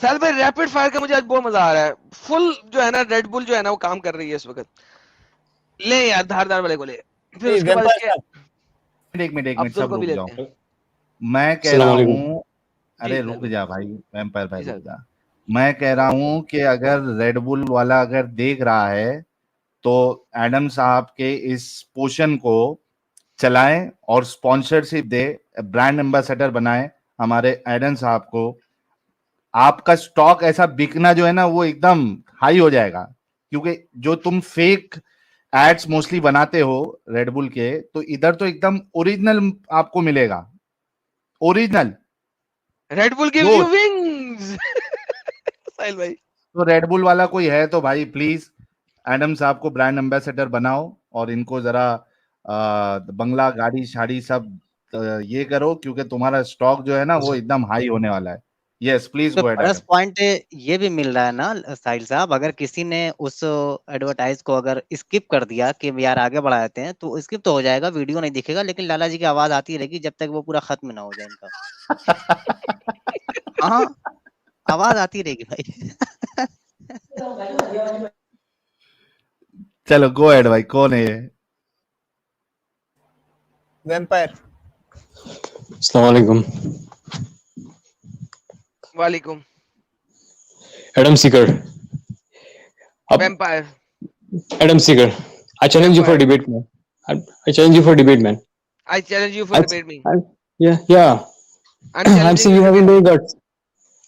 साल भाई rapid fire का मुझे आज बहुत मजा आ रहा है। फुल जो है ना रेड बुल जो है ना वो काम कर रही है इस वक्त। ले यार धारदार वाले को ले, फिर उसके बाद इसके एक मिनट अब्दुल सब को भी रुक लेते जाओ। हैं। मैं कह अस्सलाम रहा वालेकुम। हूँ, जी अरे सर रुक भाई, जा भाई, वैम्पायर भाई जी रुक सर। जा। मैं कह रहा हूँ कि अगर रेड बुल वाला अगर देख रहा है तो एडम साहब के इस पोशन को चलाएं और स्पॉन्सरशिप दे, ब्रांड एम्बेसडर बनाए हमारे एडम साहब को। आपका स्टॉक ऐसा बिकना जो है ना वो एकदम हाई हो जाएगा, क्योंकि जो तुम फेक एड्स मोस्टली बनाते हो रेडबुल के, तो इधर तो एकदम ओरिजिनल आपको मिलेगा, ओरिजिनल। रेड बुल गिव्स जो यू विंग्स। साहिल भाई तो रेडबुल वाला कोई है तो भाई प्लीज एडम साहब को ब्रांड एम्बेसडर बनाओ और इनको जरा बंगला गाड़ी शाड़ी सब ये करो, क्योंकि तुम्हारा स्टॉक जो है ना वो एकदम हाई होने वाला है। यस प्लीज तो go ahead plus Adam. Point ये भी मिल रहा है ना साहिल साहब, अगर किसी ने उस एडवर्टाइज को अगर स्किप कर दिया कि यार आगे बढ़ा देते हैं, तो स्किप तो हो जाएगा, वीडियो नहीं दिखेगा, लेकिन लाला जी की आवाज आती रहेगी जब तक वो पूरा खत्म ना हो जाए इनका। हाँ, आवाज आती रहेगी भाई। चलो गो अहेड भाई, कौन है ये? वैम्पायर। अस्सलाम वालेकुम। वालेकुम। एडम सीकर। अब vampire. Adam Sikar, I challenge you for Vampire. debate, man. I challenge you for debate, man. I challenge you for I, debate me. yeah. I'm I'm challenging saying you you to have debate no me. guts.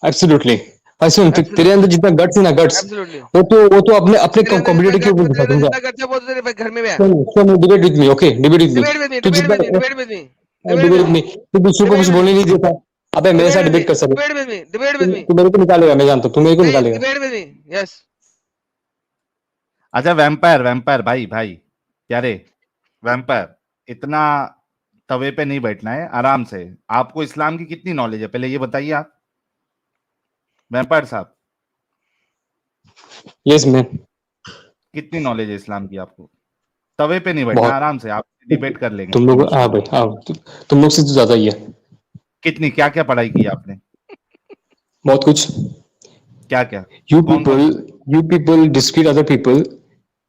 Absolutely. भाई सुन, तेरे Absolutely. अंदर जितना guts है ना, guts, Absolutely. वो तो अपने अपने तेरे अंदर कॉम्पिटिटर के ऊपर जितना दिखा तेरे अंदर दूंगा। जितना करता है वो तो तेरे घर में भी है। सुन, debate with me, okay? Debate with me. Debate with me. तू Debate जितना with me. Debate with me. Debate debate with with me. मी, तू दूसरों को कुछ Debate with बोलने me. नहीं देता। अबे मेरे साथ Debate with me. डिबेट कर सकते। Debate with me. Debate with me. तू मेरे को निकालेगा, मैं जानता हूँ, तू मेरे को नहीं, निकालेगा। debate with me. Yes. अच्छा वैम्पायर, वैम्पायर भाई भाई प्यारे वैम्पायर, इतना तवे पे नहीं बैठना है, आराम से। आपको इस्लाम की कितनी नॉलेज है पहले ये बताइए आप, वैम्पायर साहब। Yes man. कितनी नॉलेज है इस्लाम की आपको? तवे पे नहीं बैठना, बहुत। आराम से आप डिबेट कर लेंगे तुम कोई लोग, मुश्किल हाँ नहीं। भाई, हाँ, तुम लोग से तो ज्यादा ही है। कितनी, क्या क्या पढ़ाई की आपने? बहुत कुछ। क्या क्या? यू कौन कौन सी? पीपल डिस्क्रीट अदर पीपल,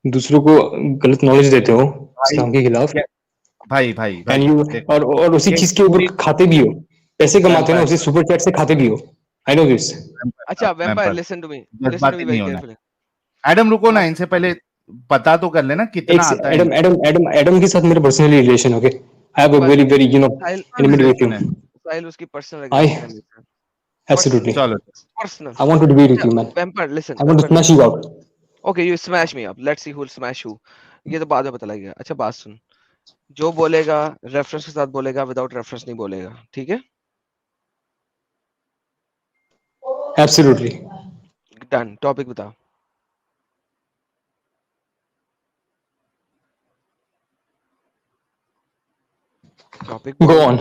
दूसरों को गलत नॉलेज देते हो भाई इस्लाम के खिलाफ। भाई भाई एंड भाई यू, देखो, और उसी ये चीज के ऊपर खाते भी हो, पैसे कमाते हो ना, वैम्पायर उसे सुपर चैट से खाते भी हो। I know this. अच्छा vampire, vampire listen to me. Listen to जज्बाती me नहीं very होना है। carefully. एडम रुको ना, हाँ, इनसे पहले पता तो कर लेना कितना एक से आता है एडम इनको। एडम एडम एडम के साथ मेरा personally relation, okay? I have a बस very very Sahil intimate with you. Relation है। साहिल उसकी पर्सनल आई एग्रीमेंट है मेरे साथ। एब्सोल्युटली, चलो personal. I want to debate with अच्छा you man. Vampire listen, I want to vampire smash listen. You out. Okay you smash me up, let's see who will smash who. ये तो बाद में पता लगेगा। अच्छा बात सुन, जो बोलेगा रेफरेंस के साथ बोलेगा, विदाउट रेफरेंस नहीं बोलेगा, ठीक है? एब्सोल्युटली। डन। टॉपिक बता। टॉपिक गो बोल। ऑन।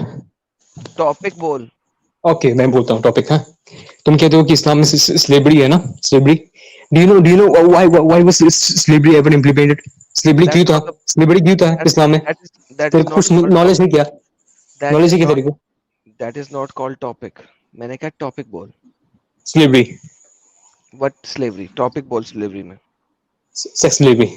टॉपिक बोल। ओके, मैं बोलता हूँ टॉपिक। हाँ, तुम कहते हो कि इस्लाम में स्लेवरी है ना, slavery. Do you know why was slavery ever implemented? Slavery क्यों दैट्स था? नॉट द स्लेवरी क्यों था इस्लाम में? दैट तेरे इज को नॉट कुछ कॉल्ड नॉलेज नहीं टॉपिक। क्या? दैट नॉलेज इज है क्या नॉट तेरे को? That is not called topic. मैंने कहा टॉपिक बोल। Slavery, what slavery? टॉपिक बोल स्लेवरी में। Sex slavery.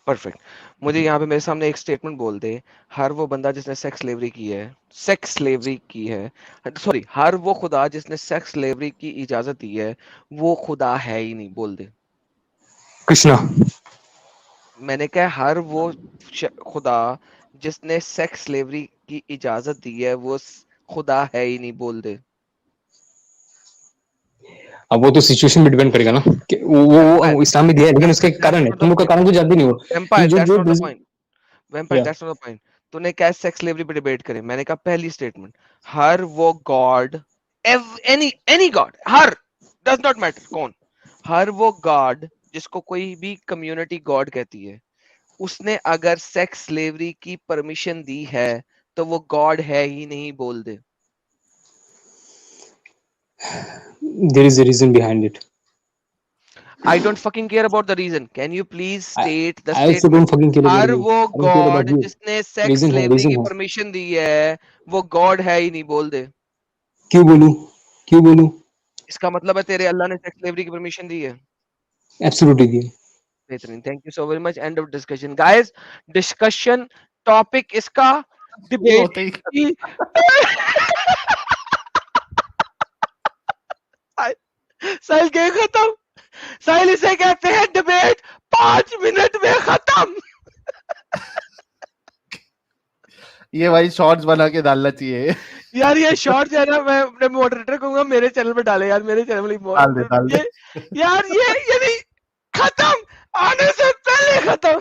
परफेक्ट। मुझे यहाँ पे मेरे सामने एक स्टेटमेंट बोल दे, हर वो बंदा जिसने सेक्स स्लेवरी की है, सेक्स स्लेवरी की है, सॉरी, हर वो खुदा जिसने सेक्स स्लेवरी की इजाजत दी है, वो खुदा है ही नहीं। बोल दे। कृष्णा। मैंने कहा हर वो खुदा जिसने सेक्स स्लेवरी की इजाजत दी है, वो खुदा है ही नहीं। बोल दे। अब वो तो सिचुएशन पे डिपेंड करेगा ना, कि वो इस्लाम में दिया है, लेकिन उसका एक कारण है। तुम लोग का कारण कुछ जानते नहीं हो। ये वैम्पायर जो दैट्स जो नॉट द पॉइंट। वैम्पायर या दैट्स नॉट द पॉइंट। तूने क्या सेक्स स्लेवरी पे डिबेट करे? मैंने कहा पहली स्टेटमेंट, हर वो God, any God, her, does not matter कौन, हर वो गॉड जिसको कोई भी कम्युनिटी गॉड कहती है, उसने अगर सेक्स स्लेवरी की परमिशन दी है तो वो गॉड है ही नहीं। बोल दे। There is a reason behind it. I don't fucking care about the reason. Can you please state the I also don't statement? Fucking care about her you, वो I don't care God about you. जिसने sex reason है, slavery reason की है। Permission दी है, वो God है ही नहीं। बोल दे। क्यों बोलूं? क्यों बोलूं? इसका मतलब है तेरे अल्लाह ने सेक्स स्लेवरी की परमिशन दी है। एब्सोल्युटली दी है। बेहतरीन, thank you so very much. End of discussion guys. Discussion topic इसका शुरू डिबेट होते ही की साहिल गेम खत्म। साहिल इसे कहते हैं डिबेट 5 मिनट में खत्म। ये भाई शॉर्ट्स बना के डालना चाहिए। यार ये शॉर्ट जो है ना, मैं अपने मॉडरेटर कहूंगा मेरे चैनल पे डाले यार, मेरे चैनल डाल दे। ये यार ये नहीं खत्म, आने से पहले खत्म।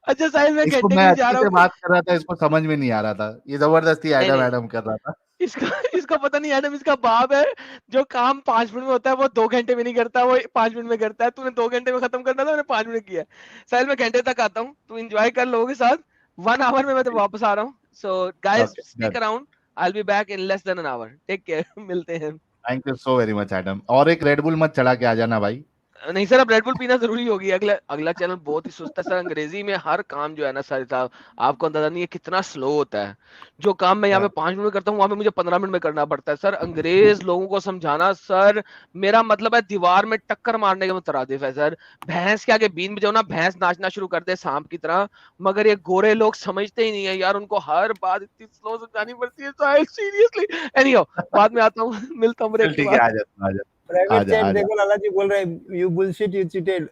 अच्छा साहिल, मैं इसको घंटे मैं के लिए जा अच्छे रहा से हूँ। बात कर रहा था, इसको समझ में नहीं आ रहा था, ये जबरदस्ती नहीं एडम नहीं, एडम कर रहा था। इसका इसका पता नहीं एडम इसका बाप है। जो काम 5 मिनट में होता है वो 2 घंटे में नहीं करता, वो 5 मिनट में करता है। तूने 2 घंटे में खत्म करना था, मैंने 5 मिनट किया। साहिल मैं घंटे तक आता हूँ, तू एंजॉय कर लोगों के साथ। 1 आवर में मैं तो वापस आ रहा हूँ। So guys okay stick around, I will be back in less than an hour. Take care, मिलते हैं। Thank you so very much Adam, और एक रेडबुल मत चढ़ा के आ जाना भाई। नहीं सर, अब रेडबुल पीना जरूरी होगी। अगला अगला चैनल बहुत ही सुस्त है सर। अंग्रेजी में हर काम जो है ना सर साहब, आपको अंदाजा नहीं है कितना स्लो होता है। जो काम मैं यहाँ पे 5 मिनट में करता हूँ, वहां पे मुझे 15 मिनट में करना पड़ता है सर। अंग्रेज लोगों को समझाना सर, मेरा मतलब है दीवार में टक्कर मारने के मुतरादिफ है सर। भैंस के आगे बीन बजाओ ना, भैंस नाचना शुरू कर दे सांप की तरह। मगर ये गोरे लोग समझते ही नहीं है यार, उनको हर बात इतनी स्लो समझानी पड़ती है। सीरियसली एनीहाउ, बाद में आता हूँ। मिलता हूँ ब्रेक चल के ठीक है, बाद। आ जा आ जा आ प्राइवेट जा चैट आ जा। देखो, लाला जी बोल रहे हैं यू बुलशिट यू चीटेड।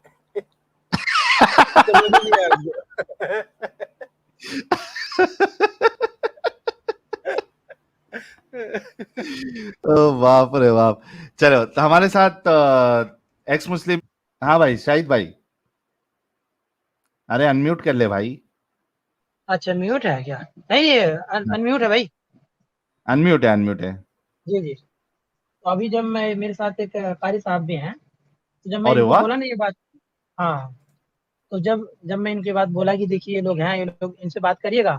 समझ नहीं आया ओ बाप रे बाप। चलो तो हमारे साथ एक्स मुस्लिम, हाँ भाई शाहिद भाई, अरे अनम्यूट कर ले भाई। अच्छा म्यूट है क्या? नहीं ये अनम्यूट है भाई। अनम्यूट है, अनम्यूट है। जी जी। तो अभी जब मैं, मेरे साथ एक कारी साहब भी हैं, तो जब मैं अरे इनको वाह। बोला ना ये बात, हाँ, तो जब जब मैं इनकी बात बोला कि देखिए ये लोग हैं, ये लोग इनसे बात करिएगा,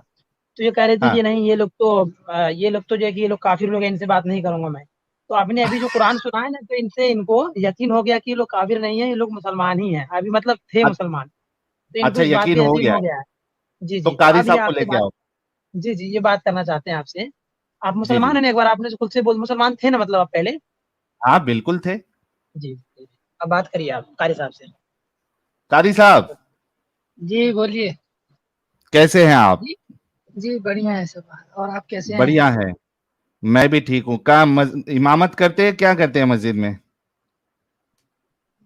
तो ये कह रहे थे कि हाँ नहीं ये लोग तो ये लोग तो जो है कि ये लोग काफिर लोग हैं, इनसे बात नहीं करूंगा मैं। तो आपने अभी जो कुरान सुना है ना, तो इनसे इनको यकीन हो गया कि ये लोग काफिर नहीं है, ये लोग मुसलमान ही हैं, अभी मतलब थे अ- मुसलमान। तो इनको अच्छा, इस बात यकीन पे हो यकीन गया हो है, गया है। जी तो जी। तो कारी अब ये साहब को आपसे लेके बात, आओ। जी जी, ये बात करना चाहते हैं आपसे। आप जी मुसलमान जी, हैं ना? एक बार आपने जो खुद से बोल, मुसलमान थे ना मतलब आप पहले? हाँ बिल्कुल थे। जी जी। अब बात करिए आप कारी साहब से। कारी साहब जी बोलिए। कैसे हैं आप? जी जी बढ़िया है सब। और आप कैसे हैं? बढ़िया है, मैं भी ठीक हूँ। का इमामत करते हैं, क्या करते हैं मस्जिद में?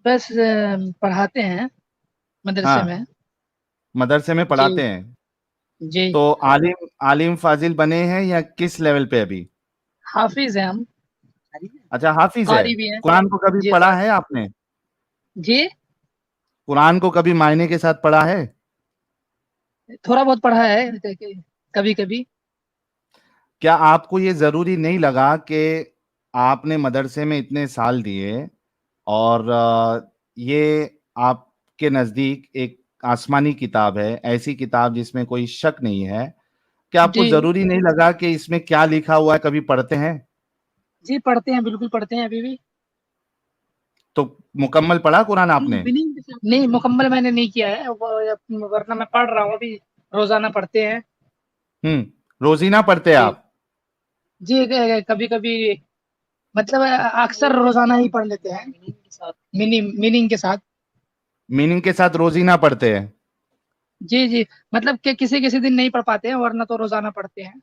बस पढ़ाते हैं मदरसे हाँ, में। मदरसे में जी पढ़ाते हैं। जी। तो आलिम आलिम फाजिल बने हैं या किस लेवल पे अभी? हाफिज हैं हम। अच्छा, हाफिज है। कारी भी हैं। कुरान को कभी जी पढ़ा कारी। है आपने? जी कुरान को कभी मायने के साथ पढ़ा है? थोड़ा बहुत पढ़ा है कभी कभी। क्या आपको ये जरूरी नहीं लगा कि आपने मदरसे में इतने साल दिए और ये आपके नजदीक एक आसमानी किताब है, ऐसी किताब जिसमें कोई शक नहीं है, क्या आपको जी जरूरी नहीं लगा कि इसमें क्या लिखा हुआ है कभी पढ़ते हैं? जी पढ़ते हैं, बिल्कुल पढ़ते हैं अभी भी। तो मुकम्मल पढ़ा कुरान आपने? नहीं मुकम्मल मैंने नहीं किया है वरना मैं पढ़ रहा हूँ अभी। रोजाना पढ़ते हैं। रोजीना पढ़ते हैं जी आप? जी। कभी कभी मतलब अक्सर रोजाना ही पढ़ लेते हैं, मीनिंग के साथ। मीनिंग के साथ रोजीना पढ़ते हैं? जी जी। मतलब कि किसी किसी दिन नहीं पढ़ पाते हैं, वरना तो रोजाना पढ़ते हैं।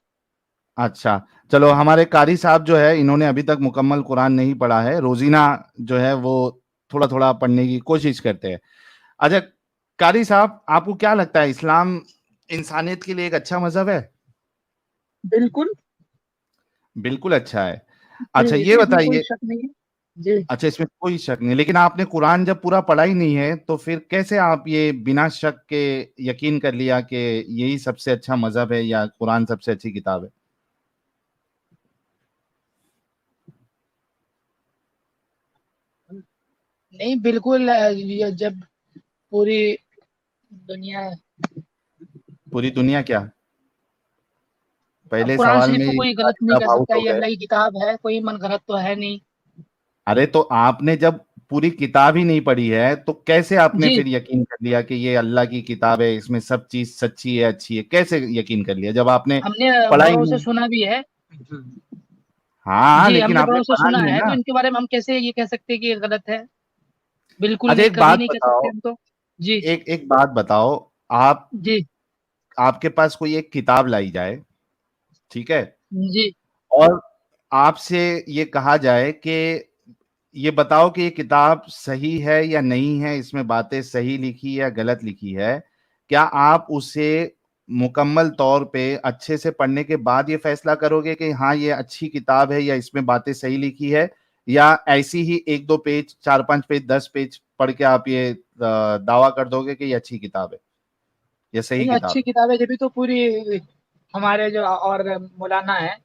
अच्छा, चलो हमारे कारी साहब जो है इन्होंने अभी तक मुकम्मल कुरान नहीं पढ़ा है, रोजीना जो है वो थोड़ा थोड़ा पढ़ने की कोशिश करते हैं। अच्छा कारी साहब, आपको क्या लगता है इस्लाम इंसानियत के लिए एक अच्छा मजहब है? बिल्कुल। बिल्कुल अच्छा है। अच्छा जी ये इसमें कोई बताइए, शक नहीं है। जी अच्छा इसमें कोई शक नहीं, लेकिन आपने कुरान जब पूरा पढ़ा ही नहीं है तो फिर कैसे आप ये बिना शक के यकीन कर लिया कि यही सबसे अच्छा मजहब है या कुरान सबसे अच्छी किताब है? नहीं बिल्कुल। ये जब पूरी दुनिया, पूरी दुनिया क्या, अब पहले कुरान सवाल शरीफ में को ही कोई गलत कारी नहीं साहब कर आउट सकता, हो ये गए। अल्लाह की किताब है, कोई मन गलत तो है नहीं। अरे तो आपने जब पूरी किताब ही नहीं पढ़ी है तो कैसे आपने जी फिर यकीन कर लिया कि ये अल्लाह की किताब है, इसमें सब चीज सच्ची है, अच्छी है? कैसे यकीन कर लिया जब आपने हमने पढ़ा ही बड़ों से नहीं? सुना भी है। हाँ जी, लेकिन हमने आपने बड़ों से पढ़ा सुना नहीं है है, तो ना। इनके बारे में हम कैसे ये कह सकते हैं कि ये गलत है? बिल्कुल अच्छा नहीं, एक कभी बात नहीं कह सकते बताओ, हम तो। जी, एक एक बात बताओ, आप जी, आपके पास कोई एक किताब लाई जाए, ठीक है, जी, और आपसे ये कहा जाए कि ये बताओ कि ये किताब सही है या नहीं है, इसमें बातें सही लिखी या गलत लिखी है, क्या आप उसे मुकम्मल तौर पे अच्छे से पढ़ने के बाद ये फैसला करोगे कि हाँ ये अच्छी किताब है या इसमें बातें सही लिखी है, या ऐसी ही एक दो पेज, 4-5 पेज, 10 पेज पढ़ के आप ये दावा कर दोगे कि ये अच्छी किताब है, ये सही नहीं किताब अच्छी है? किताब है, जब भी तो पूरी हमारे जो और मौलाना है,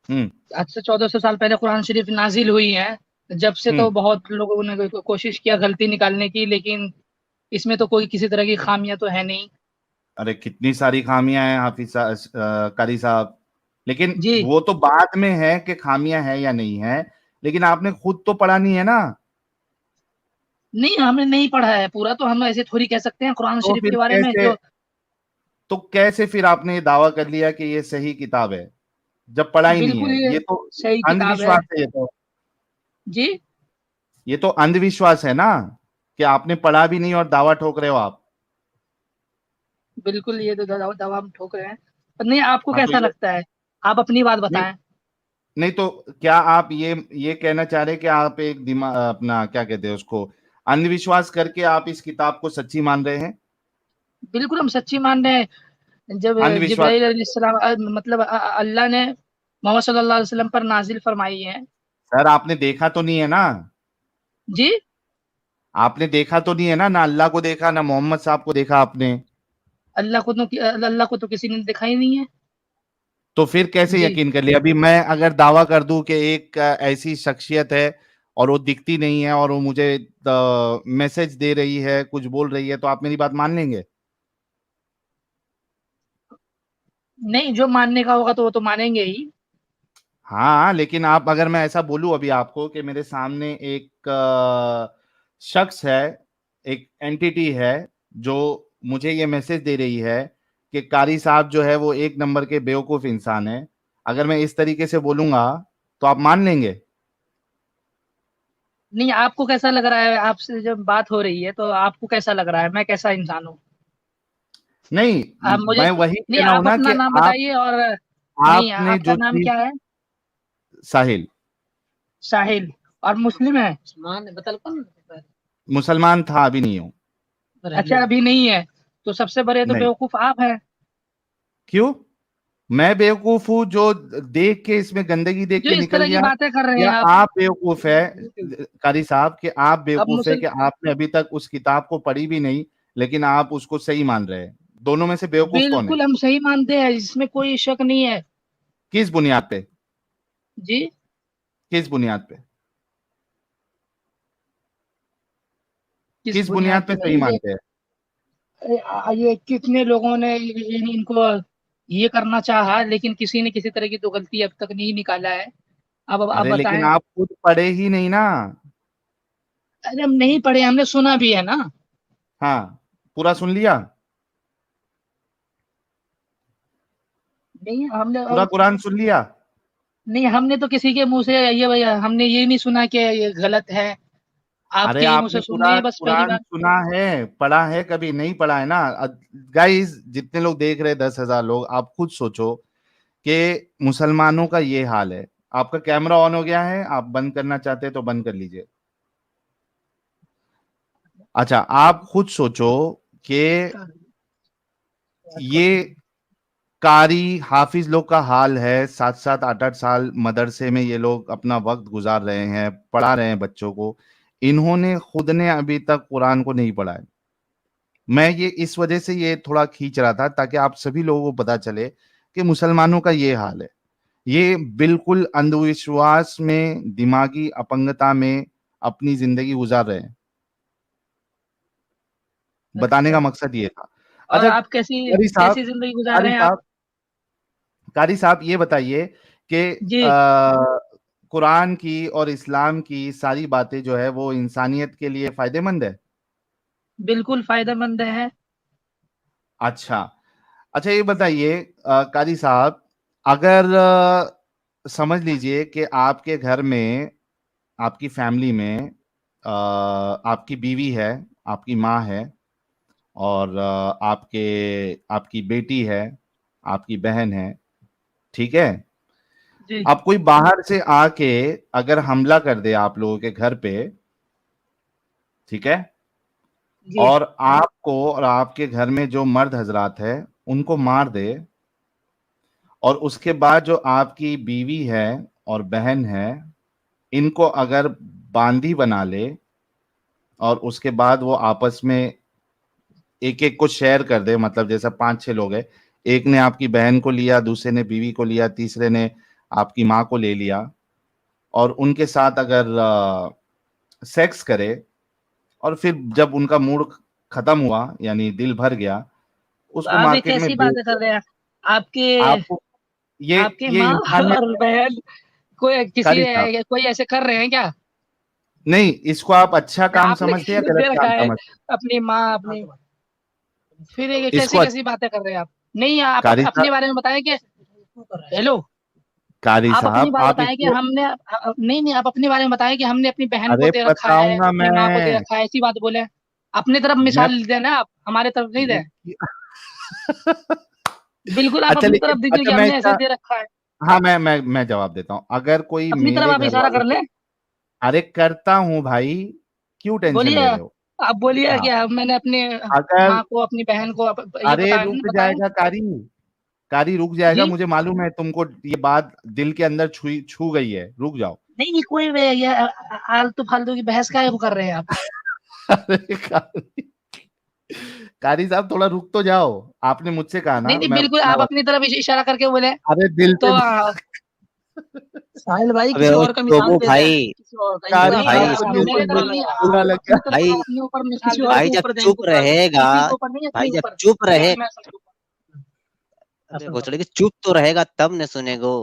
हम्म। आज से 1400 साल पहले कुरान शरीफ नाजिल हुई है। जब से तो हम्म। बहुत लोगों ने कोशिश किया गलती निकालने की, लेकिन इसमें तो कोई किसी तरह की खामियां तो है नहीं। अरे कितनी सारी खामियां हैं हाफिज कारी साहब, लेकिन जी, वो तो बाद में है कि खामियां हैं या नहीं है, लेकिन आपने खुद तो पढ़ा नहीं है ना। नहीं हमने नहीं पढ़ा है पूरा, तो हम ऐसे थोड़ी कह सकते हैं कुरान तो शरीफ फिर के बारे में कैसे, जो। तो कैसे फिर आपने ये दावा कर लिया कि ये सही किताब है जब पढ़ा ही नहीं बिल्कुल है? ये ये तो सही किताब है। अंधविश्वास है, जी, ये तो अंधविश्वास है ना, कि आपने पढ़ा भी नहीं और दावा ठोक रहे हो आप। बिल्कुल ये तो दवा दवा हम ठोक रहे हैं। पर नहीं, आपको हाँ तो कैसा ये लगता है? आप अपनी बात नहीं, बताएं। नहीं तो क्या आप ये कहना चाह रहे हैं कि आप एक दिमाग अपना क्या कहते हैं उसको, अंधविश्वास करके आप इस किताब को सच्ची मान रहे हैं? बिल्कुल हम सच्ची मान रहे हैं। जब अंधविश्वास, जिब्राइल अलैहिस्सलाम मतलब अल्लाह ने मोहम्मद सल्लल्लाहु अलैहि वसल्लम पर नाजिल फरमाई है। सर आपने देखा तो नहीं है ना, जी, आपने देखा तो नहीं है ना, ना अल्लाह को देखा ना मोहम्मद साहब को देखा आपने, अल्लाह को तो किसी ने देखा ही नहीं है। तो फिर कैसे जी, यकीन कर लिया? अभी मैं अगर दावा कर दूं कि एक ऐसी शख्सियत है और वो दिखती नहीं है और वो मुझे मैसेज दे रही है, कुछ बोल रही है, तो आप मेरी बात मान लेंगे? नहीं जो मानने का होगा तो वो तो मानेंगे ही। हाँ लेकिन आप, अगर मैं ऐसा बोलूं अभी आपको कि मेरे सामने एक शख्स है, एक एंटिटी है, जो मुझे ये मैसेज दे रही है कि कारी साहब जो है वो एक नंबर के बेवकूफ इंसान है, अगर मैं इस तरीके से बोलूंगा तो आप मान लेंगे? नहीं आपको कैसा लग रहा है? आपसे जब बात हो रही है तो आपको कैसा लग रहा है मैं कैसा इंसान हूँ? नहीं, आप मुझे मैं वही नहीं, कह रहा हूं आप ना अपना कि नाम आप, बताइए। और नहीं, आपने आपका जो नाम चीज, क्या है? साहिल, साहिल। और मुस्लिम है? मुसलमान था, अभी नहीं हूं। अच्छा अभी नहीं है, तो सबसे बड़े तो नहीं, बेवकूफ आप हैं। क्यों? मैं बेवकूफ हूँ जो देख के, इसमें गंदगी देख जो के इस निकल तरह की गया, बातें कर रहे या हैं आप। आप बेवकूफ है कारी साहब, कि आप अब बेवकूफ है मुसल कि आपने अभी तक उस किताब को पढ़ी भी नहीं लेकिन आप उसको सही मान रहे हैं? दोनों में से बेवकूफ कौन है? बिल्कुल हम सही मानते हैं, इसमें कोई शक नहीं है। किस बुनियाद पे? जी, किस बुनियाद पे? किस किस बुनियाद बुनियाद पे पे सही नहीं? मानते हैं? ये कितने लोगों ने इनको ये करना चाहा, लेकिन किसी ने किसी तरह की तो गलती अब तक नहीं निकाला है। अब आप अरे लेकिन बताएं। आप खुद पढ़े ही नहीं ना। अरे हम नहीं पढ़े, हमने सुना भी है ना। हाँ, पूरा सुन लिया? नहीं हमने पूरा कुरान सुन लिया? नहीं, हमने तो किसी के मुंह से ये भैया हमने ये नहीं सुना कि ये गलत है। अरे आपके ही मुंह आपने से सुन रहे पूरा हैं बस पहली कुरान बार। सुना है, पढ़ा है? कभी नहीं पढ़ा है ना। गाइस जितने लोग देख रहे हैं, 10,000 लोग, आप खुद सोचो कि मुसलमानों का ये हाल है। आपका कैमरा ऑन हो गया है, आप बंद करना चाहते हैं तो बंद कर लीजिए। अच्छा, आप खुद सोचो कि ये कारी हाफिज लोग का हाल है, 7-7 8-8 साल मदरसे में ये लोग अपना वक्त गुजार रहे हैं, पढ़ा रहे हैं बच्चों को, इन्होंने खुद ने अभी तक कुरान को नहीं पढ़ा है। मैं ये इस वजह से ये थोड़ा खींच रहा था ताकि आप सभी लोगों को पता चले कि मुसलमानों का ये हाल है। ये बिल्कुल अंधविश्वास में, दिमागी अपंगता में अपनी जिंदगी गुजार रहे हैं। बताने का अच्छा, मकसद ये था। और अच्छा आप कैसी कारी साहब, कैसी जिंदगी गुजार कारी रहे हैं आप? साहब, कारी साहब ये बताइए कि जी, कुरान की और इस्लाम की सारी बातें जो है वो इंसानियत के लिए फायदेमंद है? बिल्कुल फायदेमंद है। अच्छा, अच्छा ये बताइए कारी साहब, अगर समझ लीजिए कि आपके घर में, आपकी फैमिली में आपकी बीवी है, आपकी माँ है, और आपकी बेटी है, आपकी बहन है, ठीक है। जी अब कोई बाहर से आके अगर हमला कर दे आप लोगों के घर पे, ठीक है, जी और आपको और आपके घर में जो मर्द हजरात है उनको मार दे, और उसके बाद जो आपकी बीवी है और बहन है इनको अगर बांदी बना ले, और उसके बाद वो आपस में एक एक को शेयर कर दे, मतलब जैसा 5-6 लोग है, एक ने आपकी बहन को लिया, दूसरे ने बीवी को लिया, तीसरे ने आपकी माँ को ले लिया, और उनके साथ अगर सेक्स करे, और फिर जब उनका मूड खत्म हुआ यानी दिल भर गया, तो उसको आप ये मार्केट में कैसी बेच बातें दे। कर रहे हैं? आपके आपको आपकी ये माँ इंसान है। और बहन कोई कारी साहब, कोई ऐसे कर रहे हैं क्या? नहीं, इसको आप अच्छा काम आपने समझते हैं या दे गलत रखा काम है समझते अपनी माँ अपनी, फिर ये हैं? कैसी इसको कैसी बातें कर रहे हैं आप? नहीं, आप कारी अपने साहब, बारे में बताएं कि हेलो, कारी आप अपनी साहब, बात आप बताएं कि इसको, हमने नहीं नहीं, आप अपने बारे में बताएं कि हमने अपनी बहन को अरे दे रखा है, बताऊंगा अपनी माँ को दे मैं रखा है, ऐसी बात बोले। अपनी तरफ मैं मिसाल देना, आप हमारे तरफ नहीं दें। बिल्कुल आप अच्छा, अपनी लेकिन तरफ दीजिए अच्छा, कि मैं हमने ऐसे इसका, दे रखा है। हाँ, मैं जवाब देता हूँ। अगर कोई अपनी तरफ मेरे आप घर इशारा वालों कर को, लें। अरे करता हूँ भाई, क्यों टेंशन बोलिए, ले रहे हो? आप बोलिए हाँ, कि मैंने अपनी अगर, माँ को अपनी बहन को ये अरे बताया रुक ना, बताएं। जाएगा कारी, कारी रुक जाएगा, जी मुझे मालूम है तुमको ये बात दिल के अंदर छू गई है, रुक जाओ। नहीं, ये कोई ये आलतू फालतू की बहस काहे को कर रहे हैं आप? अरे कारी, कारी साहब थोड़ा रुक तो जाओ, आपने मुझसे कहा नहीं ना, नहीं, बिल्कुल मैं आप अपनी तरफ इशारा करके बोले। अरे दिल तो पे साहिल भाई अबे किसी ओ और का मिसाल टोबू दे दें, भाई, किसी और का, ओ कारी नहीं साहब भाई, को आप दिल मेरे पे तरफ नहीं, बुरा लग गया। अपनी तरफ भाई, अपने ऊपर मिसाल किसी और भाई के जब ऊपर दें, चुप इनको उतार दें, रहेगा, किसी के ऊपर नहीं, भाई अपने जब ऊपर। चुप रहे, मैं अबे घोचड़े की चुप तो रहेगा तब न सुनेगो।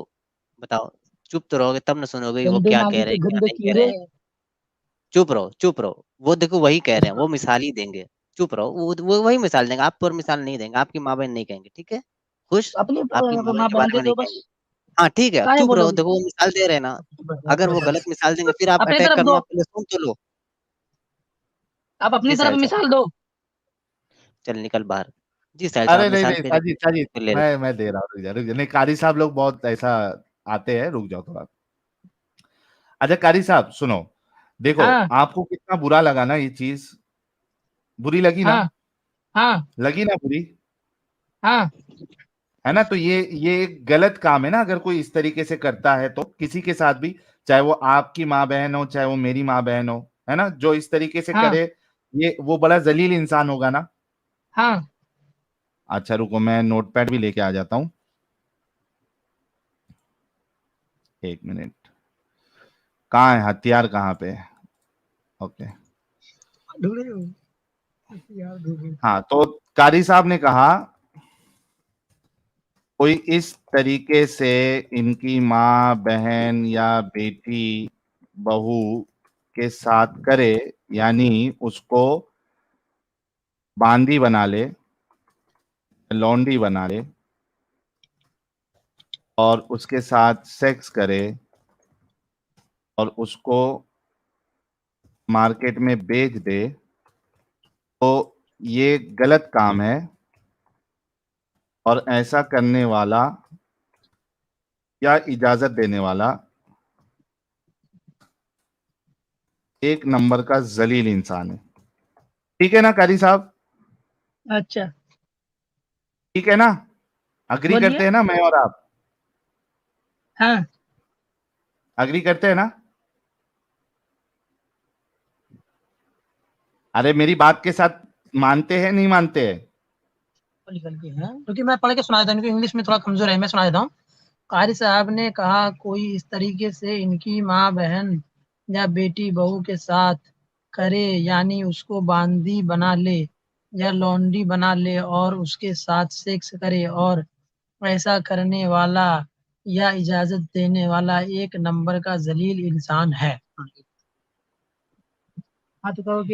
बताओ, चुप तो रहोगे तब न सुनोगे वो गंदे क्या कह नाली रहे के हैं क्या गंदे नहीं कह रहे कीड़े। हैं। चुप रहो, चुप रहो, वो देखो वही कह रहे हैं, वो मिसाल ही देंगे। चुप रहो, वो वही मिसाल देंगे, आप पर मिसाल नहीं देंगे, आपकी माँ बहन नहीं कहेंगे, ठीक है। खुश, अपनी आपकी माँ बहन माँ के बहन बारे दे में नहीं दो बस, कहेंगे। हाँ ठीक है, काहे चुप रहो, बोलोगे? देखो वो मिसाल दे रहे हैं ना। अगर वो गलत मिसाल देंगे फिर आप अपनी अटैक तरफ करना दो, पहले सुन तो लो। आप अपनी जी तरफ साहिल साहब, मिसाल दो। चल निकल बाहर। जी साहिल अरे साहब, नहीं मिसाल नहीं पेश साजिद, साजिद, फिर ले लो। मैं दे रहा हूँ, रुक जा, नहीं, कारी साहब लोग बहुत ऐसा आते हैं, रुक जाओ थोड़ा। अच्छा कारी साहब सुनो, देखो, हाँ आपको कितना बुरा लगा ना ये चीज, बुरी लगी ना, हाँ हाँ लगी ना बुरी, हाँ है ना? तो ये एक गलत काम है ना, अगर कोई इस तरीके से करता है तो किसी के साथ भी, चाहे वो आपकी माँ बहन हो, चाहे वो मेरी माँ बहन हो, है ना, जो इस तरीके से हाँ करे, ये वो बड़ा जलील इंसान होगा ना। हाँ। अच्छा रुको, मैं नोटपैड भी लेके आ जाता हूँ, 1 मिनट। कहाँ है हथियार, कहाँ पे है? ओके, हाँ, तो कारी साहब ने कहा कोई इस तरीके से इनकी माँ बहन या बेटी बहू के साथ करे, यानी उसको बांदी बना ले, लौंडी बना ले, और उसके साथ सेक्स करे, और उसको मार्केट में बेच दे, तो ये गलत काम है। और ऐसा करने वाला या इजाजत देने वाला एक नंबर का जलील इंसान है। ठीक है ना कारी साहब? अच्छा ठीक है ना? अग्री बोलिए। करते हैं ना मैं और आप? हाँ अग्री करते हैं ना? अरे मेरी बात के साथ मानते हैं, नहीं मानते हैं? निकल के है, क्योंकि मैं पढ़ के सुना देता हूँ, क्योंकि इंग्लिश में थोड़ा कमजोर है, मैं सुना देता हूँ। कारी साहब ने कहा कोई इस तरीके से इनकी माँ बहन या बेटी बहू के साथ करे, यानी उसको बांदी बना ले या लौंडी बना ले और उसके साथ सेक्स करे, और ऐसा करने वाला या इजाजत देने वाला एक नंबर का जलील इंसान है। हाँ तो कहो कि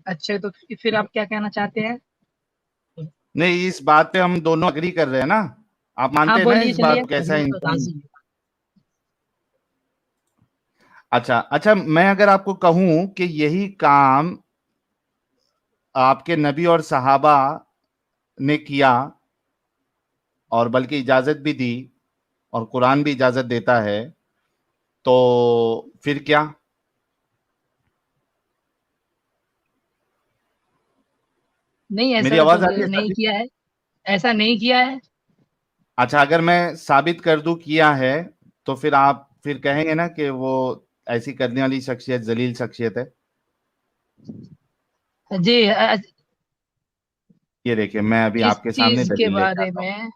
अच्छे, तो फिर आप क्या कहना चाहते हैं? नहीं, इस बात पे हम दोनों अग्री कर रहे हैं ना? आप हाँ मानते हैं ना बोलिए, इस बात चलिए। को, कैसा इंसान? अच्छा अच्छा, मैं अगर आपको कहूं कि यही काम आपके नबी और सहाबा ने किया, और बल्कि इजाजत भी दी, और कुरान भी इजाजत देता है, तो फिर क्या? नहीं, मेरी ऐसा तो आवाज आ रही है नहीं साथी? किया है, ऐसा नहीं किया है। अच्छा, अगर मैं साबित कर दूं किया है, तो फिर आप फिर कहेंगे ना कि वो ऐसी करने वाली शख्सियत जलील शख्सियत है। जी, ये देखिए, मैं अभी जिस आपके सामने चीज के दलील लेके बारे आता हूँ। में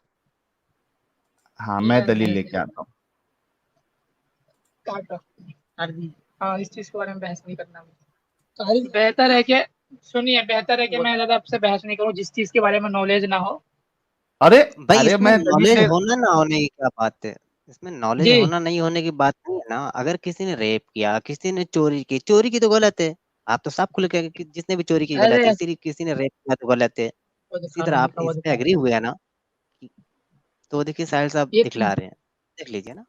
हाँ, मैं ये दलील नहीं लेके आता हूँ। काटा कर दी। हाँ, इस चीज के बारे में बहस नहीं करना मुझे। बेहतर है कि सुनिए, बेहतर है कि मैं ज्यादा आपसे बहस नहीं करूं जिस चीज के बारे में नॉलेज ना हो। अरे भाई अरे, इसमें मैं दलील नॉलेज ले। होना ना होने की क्या बात है? इसमें नॉलेज जी, होना नहीं होने की बात नहीं है ना। अगर किसी ने रेप किया, किसी ने चोरी की तो गलत है। आप तो साफ खुल के कि जिसने भी चोरी की गलत अरे है, इसी किसी ने रेप किया तो गलत है। वो इसी दिखा तरह रहा आप है, वो इस पे दिखा रहा एग्री हुए हैं ना? तो देखिए साहिल साहब है। दिखला रहे हैं, देख लीजिए ना।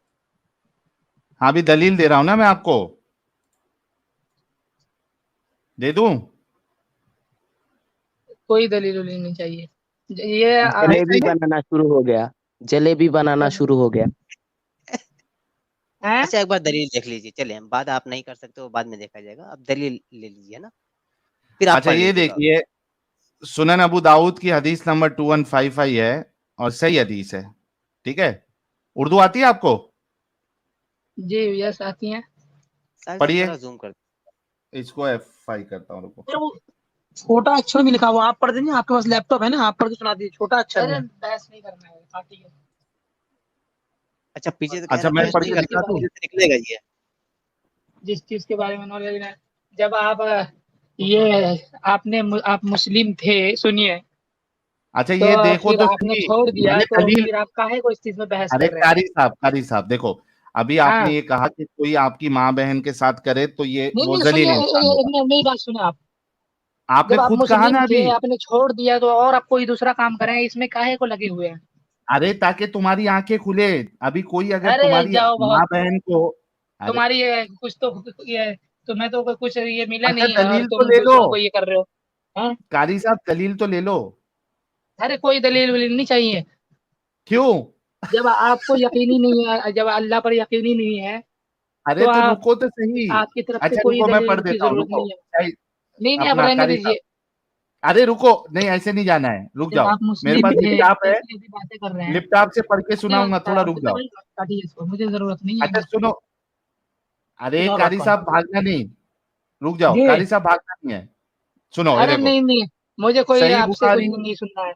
हाँ, भी दलील दे रहा हूं ना मैं आपको। दे दूं? कोई दलील वलील नहीं चाहिए। ये ऐसा जलेबी ही है। बनाना शुरू हो गया, जलेबी बनाना शुरू हो गया। हैं? अच्छा एक बार दलील देख लीजिए, चलिए बात आप नहीं कर सकते वो बाद में देखा जाएगा। अब दलील ले लीजिए ना, फिर आप अच्छा, पढ़ ये लीजिएगा। देखिए, सुनन अबू दाऊद की हदीस नंबर 2155 है, और सही हदीस है। ठीक है? उर्दू आती है आपको? जी, यस आती हैं। साहिल साहब पढ़िए। थोड़ा जूम कर। इसको F5 करता हूँ, रुको। फिर वो छोटा अक्षर भी लिखा हुआ, आप पढ़ दीजिए, आपके पास लैपटॉप है ना, आप पढ़ के सुना दीजिए, छोटा अक्षर है। बहस नहीं करना है, काफी है। अच्छा पीछे तो कह अच्छा, रहा मैं बहस पढ़ नहीं के करना, दिखा दूं? पीछे से निकलेगा ये। जिस चीज के बारे में नॉलेज है, जब आप ये आप मुस्लिम थे, सुनिए, अच्छा, तो ये देखो फिर तो आपने सही। छोड़ दिया, मैंने तो दलील। फिर आप काहे को इस चीज में बहस अरे कर रहे हैं? कारी साहब देखो, अभी आपने हाँ, ये कहा कि कोई आपकी माँ बहन के साथ करे तो ये नहीं वो नहीं, जलील सुनिए, इंसान होगा। मेरी बात सुनिए आप। आपने जब आप खुद कहा मुस्लिम ना थे, अभी। आपने छोड़ दिया, तो और आप कोई दूसरा काम करें, इसमें काहे को लगे हुए हैं? अरे, ताकि तुम्हारी आंखें खुले। अभी कोई अगर अरे तुम्हारी जाओ, बहुत माँ बहन को। अरे, तुम्हारी ये कुछ तो ये तुम्हें तो कुछ ये मिला अच्छा, नहीं है, और दलील तो तुम ले लो। दूसरों को ये कर रहे हो। हैं? कारी साहब, दलील तो ले लो। अरे कोई दलील वलील नहीं चाहिए। क्यों? जब आपको यकीन ही नहीं है, जब अल्लाह पर यकीन ही नहीं है, अरे, तो तो आप रुको तो सही। आपकी तरफ से अच्छा कोई रुको, मैं पढ़ दलील की देता हूँ, जरूरत रुको। नहीं है। भाई, नहीं नहीं, आप अपना रहने कारी साहब। दीजिए। अरे रुको, नहीं ऐसे नहीं जाना है, रुक जब जाओ। आप मेरे मुस्लिम पास थे, लैपटॉप है। ऐसी ऐसी बातें कर रहे हैं। लैपटॉप से पढ़ के नहीं, सुनाऊंगा, थोड़ा रुक जाओ। काटिए इसको, मुझे जरूरत नहीं है, अच्छा मैं सुनो। अरे, कुछ और बात कारी करूँ। साहब भागना नहीं। रुक जाओ, जी, कारी साहब भागना नहीं है। सुनो, ये अरे देखो। नहीं नहीं, मुझे कोई सही आपसे कुछ बुखारी। नहीं सुनना है।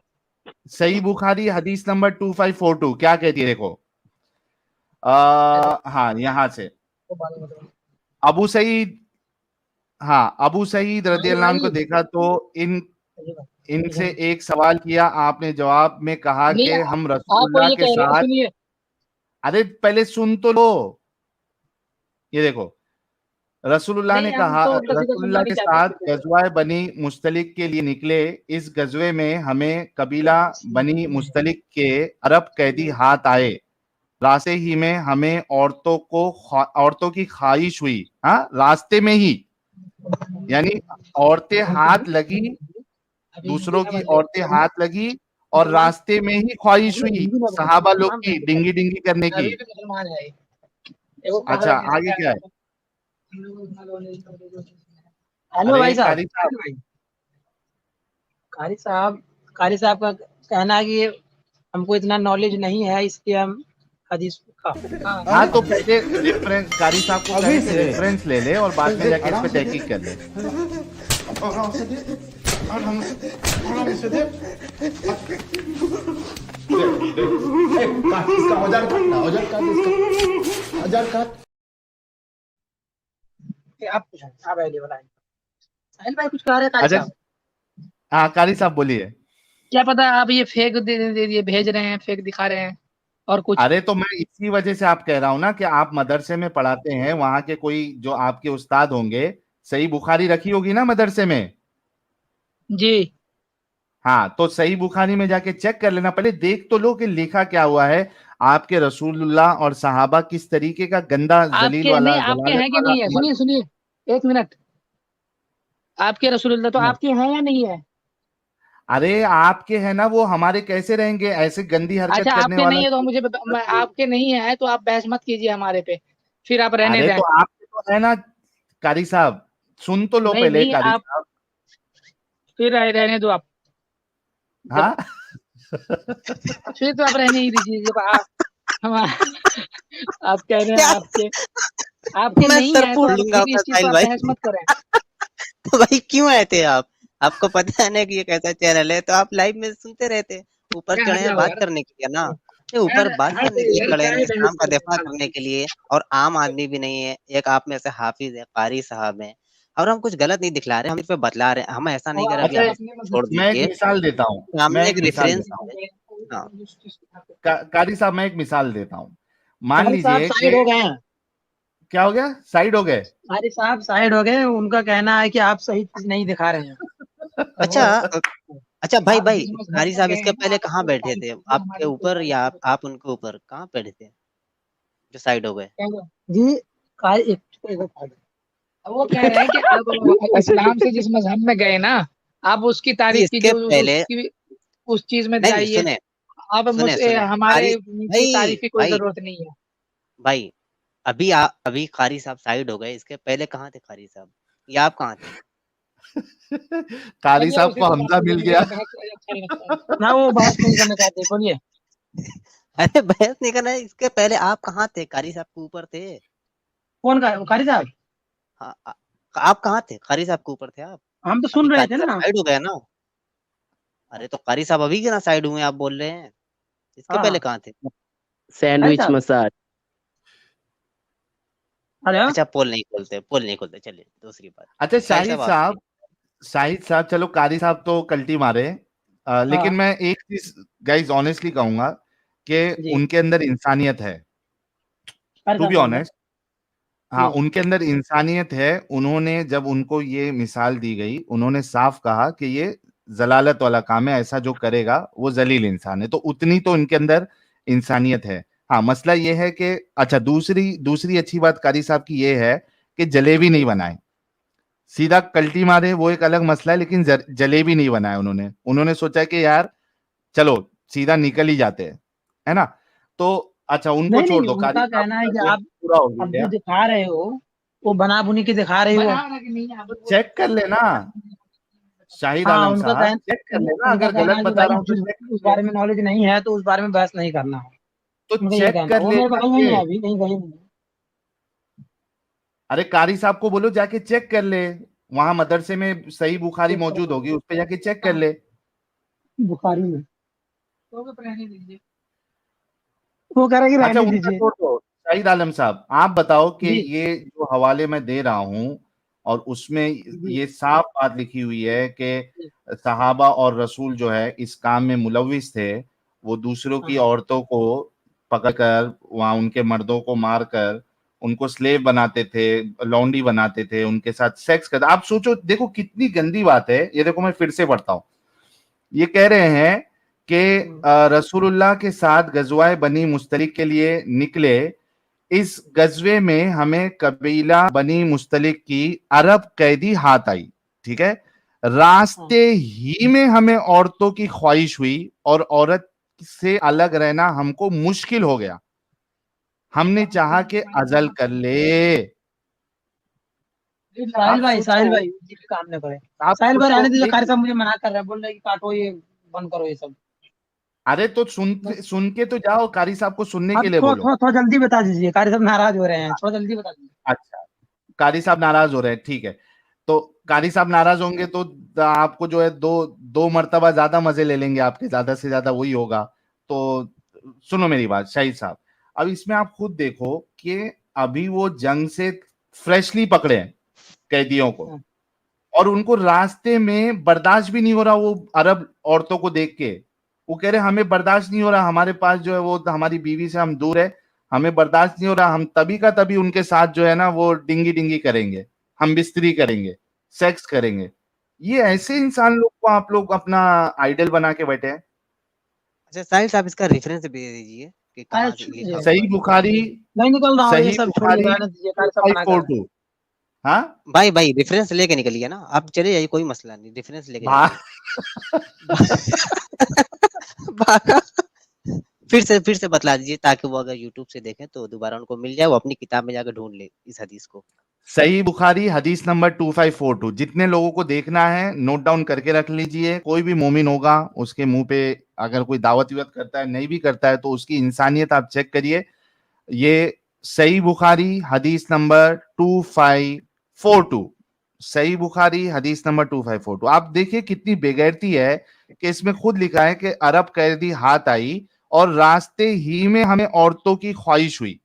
सही बुखारी हदीस नंबर 2542 क्या कहती है, देखो। अरे हाँ, यहां से। वो बात बताओ। अबू सईद। हाँ, अबू सईद भाई रदियल्लाहु अन्हु को भाई, देखा तो इन सही बात, ठीक इनसे है। एक सवाल किया। आपने जवाब में कहा नहीं, कि हम आप रसूलुल्लाह ये के कह रहे हैं, साथ। सुनिए। अरे, पहले सुन तो लो। ये देखो, रसूलुल्लाह ने नहीं, हम कहा, तो उल्टा सीधा सुनना रसूलुल्लाह नहीं के चाहते साथ सीधे से। गजवा बनी मुस्तलिक के लिए निकले। इस गजवे में हमें कबीला बनी मुस्तलिक के अरब कैदी हाथ आए। रास्ते ही में हमें औरतों की ख्वाहिश हुई। हाँ, रास्ते में ही, यानी औरतें हाथ लगी। अभी हिंदी दूसरों ना की बोलिए, औरतें हाथ लगी, और मुसलमान। रास्ते में ही ख्वाहिश अभी हुई हिंदी ना बोलिए, सहाबा लोग मुसलमान की नहीं है। डिंगी डिंगी करने की। अभी भी मुसलमान है, देखो अच्छा, पागल नहीं आगे क्या है? है। हेलो अरे भाई साहब। कारी साहब। कारी साहब, कारी साहब का कहना है कि हमको इतना नॉलेज नहीं है, इसलिए हम हदीस का। हाँ, तो पहले रेफरेंस, कारी साहब को कहें कि रेफरेंस ले ले, और बाद में जाके इस पे तहकीक कर ले। आप कुछ आप अवेलेबल आए। साहिल भाई कुछ कह रहे हैं कारी अच्छा। साहब। हाँ, कारी साहब बोलिए। क्या पता आप ये फेक ये भेज रहे हैं, फेक दिखा रहे हैं, और कुछ। अरे, तो मैं इसी वजह से आप कह रहा हूं ना कि आप मदरसे में पढ़ाते हैं, वहां के कोई जो आपके उस्ताद होंगे, सही बुखारी रखी होगी ना मदरसे में। जी, हाँ, तो सही बुखारी में जाके चेक कर लेना, पहले देख तो लो कि लिखा क्या हुआ है। आपके रसूलुल्लाह और सहाबा किस तरीके का गंदा जलील आपके वाला नहीं, आपके जलालत हैं कि वाला नहीं है? अमल। सुनिए सुनिए, एक मिनट। आपके रसूलुल्लाह तो आपके हैं या नहीं है? अरे आपके है ना, वो हमारे कैसे रहेंगे ऐसे गंदी हरकत अच्छा, करने आपके वाला। नहीं है तो मुझे बता, आपके नहीं है तो आप बहस मत कीजिए हमारे पे, फिर आप रहने अरे दें। तो आपके तो है ना कारी साहब, सुन तो लो नहीं पहले नहीं, कारी आप साहब। फिर रहने दो आप। जब हाँ। फिर तो आप रहने ही दीजिए, जब आप हम आप कह रहे हैं क्या? आपके आपके मैं नहीं सर है, तो फोड़ अब लूंगा फिर आपका इस चीज पर साहिल आप भाई। बहस मत करें। तो भाई क्यों आए थे आप? आपको पता है ना कि ये कैसा चैनल है, तो आप लाइव में सुनते रहते। ऊपर क्या हट चढ़े हैं जाओ बात यार। करने के लिए ना, ये ऊपर बात हट करने के लिए यार, चढ़े क्या हैं, है बहस इस्लाम का कर दिफा रहे करने के लिए, और आम आदमी भी नहीं है। एक आप में से हाफिज है, कारी साहब हैं, और हम कुछ गलत नहीं दिखला रहे, हम इस पे बतला रहे हैं। हम ऐसा नहीं कर रहे अभी अच्छा, आप इसको छोड़ मैं एक दीजिए, मिसाल देता हूँ, मैं सामने एक एक मिसाल रेफरेंस देता हूँ। है। हाँ, कारी साहब, मैं एक मिसाल देता हूँ। मान कारी साहब लीजिए कि साइड हो गए हैं। क्या हो गया, साइड हो गए। कारी साहब साइड हो गए, उनका कहना है कि आप सही चीज नहीं दिखा रहे हैं। अच्छा अच्छा भाई आप भाई, जिस मजहब कारी में साहब गए इसके हैं, पहले आप कहाँ अपनी बैठे तारीफ थे? कीजिए, आपके हमारी कोई ऊपर तारीफ या नहीं आप उनके ऊपर कहाँ बैठे थे जो साइड हो गए? करेंगे। जी, एक वो कह रहे हैं कि आप इस्लाम से जिस मजहब में गए ना, आप उसकी जी तारीफ कीजिए, इसके पहले, उसकी उस चीज में नहीं जाइए। सुने आप सुने मुझसे सुने हमारे कारी की भाई तारीफ की कोई भाई जरूरत नहीं है। भाई, अभी कारी साहब साइड हो गए, इसके पहले कहाँ थे कारी साहब? या आप कहाँ थे? कारी चलिए साहब उसी को पे बात हमजा करिए, मिल मुझे गया। तो बहस अच्छा नहीं लगता है ना, वो बहस नहीं करना चाहते, बोलिए। अरे बहस नहीं करना है, इसके पहले आप कहाँ थे? कारी साहब के ऊपर थे। कौन का कारी साहब? हाँ, आप कहाँ थे? कारी साहब के ऊपर थे आप। हम तो अभी सुन रहे कारी थे साहब ना। साइड हो गए ना। अरे तो कारी साहब अभी के ना साइड हुए आप बोल रहे हैं, इसके हाँ पहले हाँ, कहाँ थे? कारी सैंडविच साहब। मसाज। हेलो। अच्छा, पोल नहीं खोलते, चलिए दूसरी बात। अच्छा साहिल शाहिद साहब आप साहब, शाहिद साहब, चलो कारी साहब तो कल्टी मारे, लेकिन हाँ मैं एक चीज गाइज ऑनेस्टली कहूंगा कि जी, उनके अंदर इंसानियत है। कारी टू साहब बी के अंदर ऑनेस्ट, हाँ जी। उनके अंदर इंसानियत है। उन्होंने जब उनको ये मिसाल दी गई, उन्होंने साफ कहा कि ये जलालत वाला काम है, ऐसा जो करेगा वो जलील इंसान है। तो उतनी तो उनके अंदर इंसानियत है। हाँ, मसला ये है कि अच्छा, दूसरी दूसरी अच्छी बात कारी साहब की ये है कि जलेबी नहीं जी बनाए, सीधा कल्टी मारे वो एक अलग मसला है, लेकिन जलेबी नहीं बनाया उन्होंने। उन्होंने सोचा कि यार चलो सीधा निकल ही जाते हैं, है ना। तो अच्छा, उनको नहीं छोड़ नहीं, दो, कारी उनका साहब कहना है का कि जो आप पूरा हो अब जो गया। दिखा रहे हो वो बना बुनी के दिखा रहे हो। तो चेक कर लेना शाहिद हाँ, आलम उनका साहब, चेक कर लेना, उनका अगर कहना गलत है कि बता भाई रहा हूँ तो जिस चेक उस कर ले। बारे में नॉलेज नहीं है तो उस बारे में बहस नहीं करना है। तो उनका ये चेक कहना है, कर वो ले मेरे बगल में ही जाके। है, अभी कहीं गई नहीं है। अरे कारी साहब को बोलो जाके चेक कर ले, वहां मदरसे में सही बुखारी चेक मौजूद करो होगी, उस पे जाके चेक कर ले। बुखारी में, तो भी रहने दीजिए, वो कह रहा है कि अच्छा, रहने उनका दीजिए। छोड़ दो, शाहिद आलम साहब आप बताओ कि जी ये जो हवाले मैं दे रहा हूं, और उसमें जी ये साफ बात लिखी हुई है कि जी, सहाबा और रसूल जो है इस काम में मुलविस थे। वो दूसरों की हाँ औरतों को पकड़कर, वहां उनके मर्दों को मारकर उनको स्लेव बनाते थे, लौंडी बनाते थे, उनके साथ सेक्स करते। आप सोचो, देखो कितनी गंदी बात है ये। देखो मैं फिर से पढ़ता हूँ। ये कह रहे हैं कि रसूलुल्लाह के साथ गजवाए बनी मुस्तलिक के लिए निकले। इस गजवे में हमें कबीला बनी मुस्तलिक की अरब कैदी हाथ आई, ठीक है। हाँ, रास्ते ही में हमें औरतों की ख्वाहिश हुई और औरत से अलग रहना हमको मुश्किल हो गया। हमने चाहा कि अजल कर ले। आप साहिल सोचो, भाई जी भी काम न करे। आप साहिल भाई सोचो रहने दीजिए, कारी एक, साहब मुझे मना कर रहे हैं, बोल रहे हैं कि काटो ये, बंद करो ये सब। अरे तो सुन के तो जाओ, कारी साहब को सुनने आप के लिए थोड़ा बोलो। थोड़ा थोड़ा जल्दी बता दीजिए, कारी साहब नाराज हो रहे हैं, थोड़ा जल्दी बता दीजिए। अच्छा, कारी साहब नाराज हो रहे हैं, ठीक है। तो कारी साहब नाराज होंगे तो आपको जो है दो दो मर्तबा ज्यादा मजे ले लेंगे, आपके ज्यादा से ज्यादा वही होगा। तो सुनो मेरी बात शाहिद साहब, अब इसमें आप खुद देखो कि अभी वो जंग से फ्रेशली पकड़े हैं कैदियों को, हाँ, और उनको रास्ते में बर्दाश्त भी नहीं हो रहा वो अरब औरतों को देख के। वो कह रहे हमें बर्दाश्त नहीं हो रहा, हमारे पास जो है वो हमारी बीवी से हम दूर है, हमें बर्दाश्त नहीं हो रहा, हम तभी का तभी उनके साथ जो है ना वो डिंगी डिंगी करेंगे, हम बिस्तरी करेंगे, सेक्स करेंगे। ये ऐसे इंसान लोग को आप लोग अपना आइडल बना के बैठे हैं। अच्छा साहिल साहब इसका रेफरेंस भेज दीजिए कि कहाँ से लिखा हुआ सही है। बुखारी, नहीं निकल रहा हूँ, ये सही सब छोड़िए, बुखारी रहने दीजिए, कार्य सब बना कर। 2542। हाँ भाई रेफरेंस लेके निकलिए ना, आप चले जाइए, कोई मसला नहीं, रेफरेंस लेके भा जाइए। भागा। फिर से बतला दीजिए ताकि वो अगर यूट्यूब से देखें तो दोबारा उनको मिल जाए, वो अपनी किताब में जाकर ढूंढ ले इस हदीस को। सही बुखारी हदीस नंबर 2542। जितने लोगों को देखना है नोट डाउन करके रख लीजिए। कोई भी मोमिन होगा उसके मुंह पे अगर कोई दावत विवत करता है, नहीं भी करता है, तो उसकी इंसानियत आप चेक करिए। ये सही बुखारी हदीस नंबर 2542, सही बुखारी हदीस नंबर 2542। आप देखिए कितनी बेगैरती है कि इसमें खुद लिखा है कि अरब कैदी हाथ आई और रास्ते ही में हमें औरतों की ख्वाहिश हुई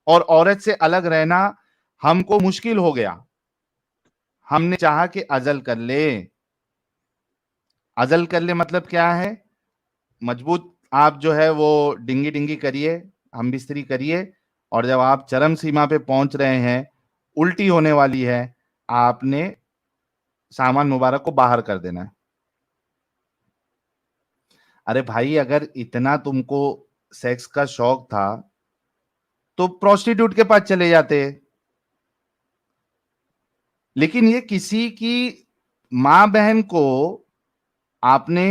और औरत से अलग रहना हमको मुश्किल हो गया, हमने चाहा कि अजल कर ले। अजल कर ले मतलब क्या है? मजबूत आप जो है वो डिंगी डिंगी करिए, हम बिस्तरी करिए, और जब आप चरम सीमा पे पहुंच रहे हैं, उल्टी होने वाली है, आपने सामान मुबारक को बाहर कर देना है। अरे भाई अगर इतना तुमको सेक्स का शौक था तो प्रोस्टिट्यूट के पास चले जाते। लेकिन ये किसी की मां बहन को आपने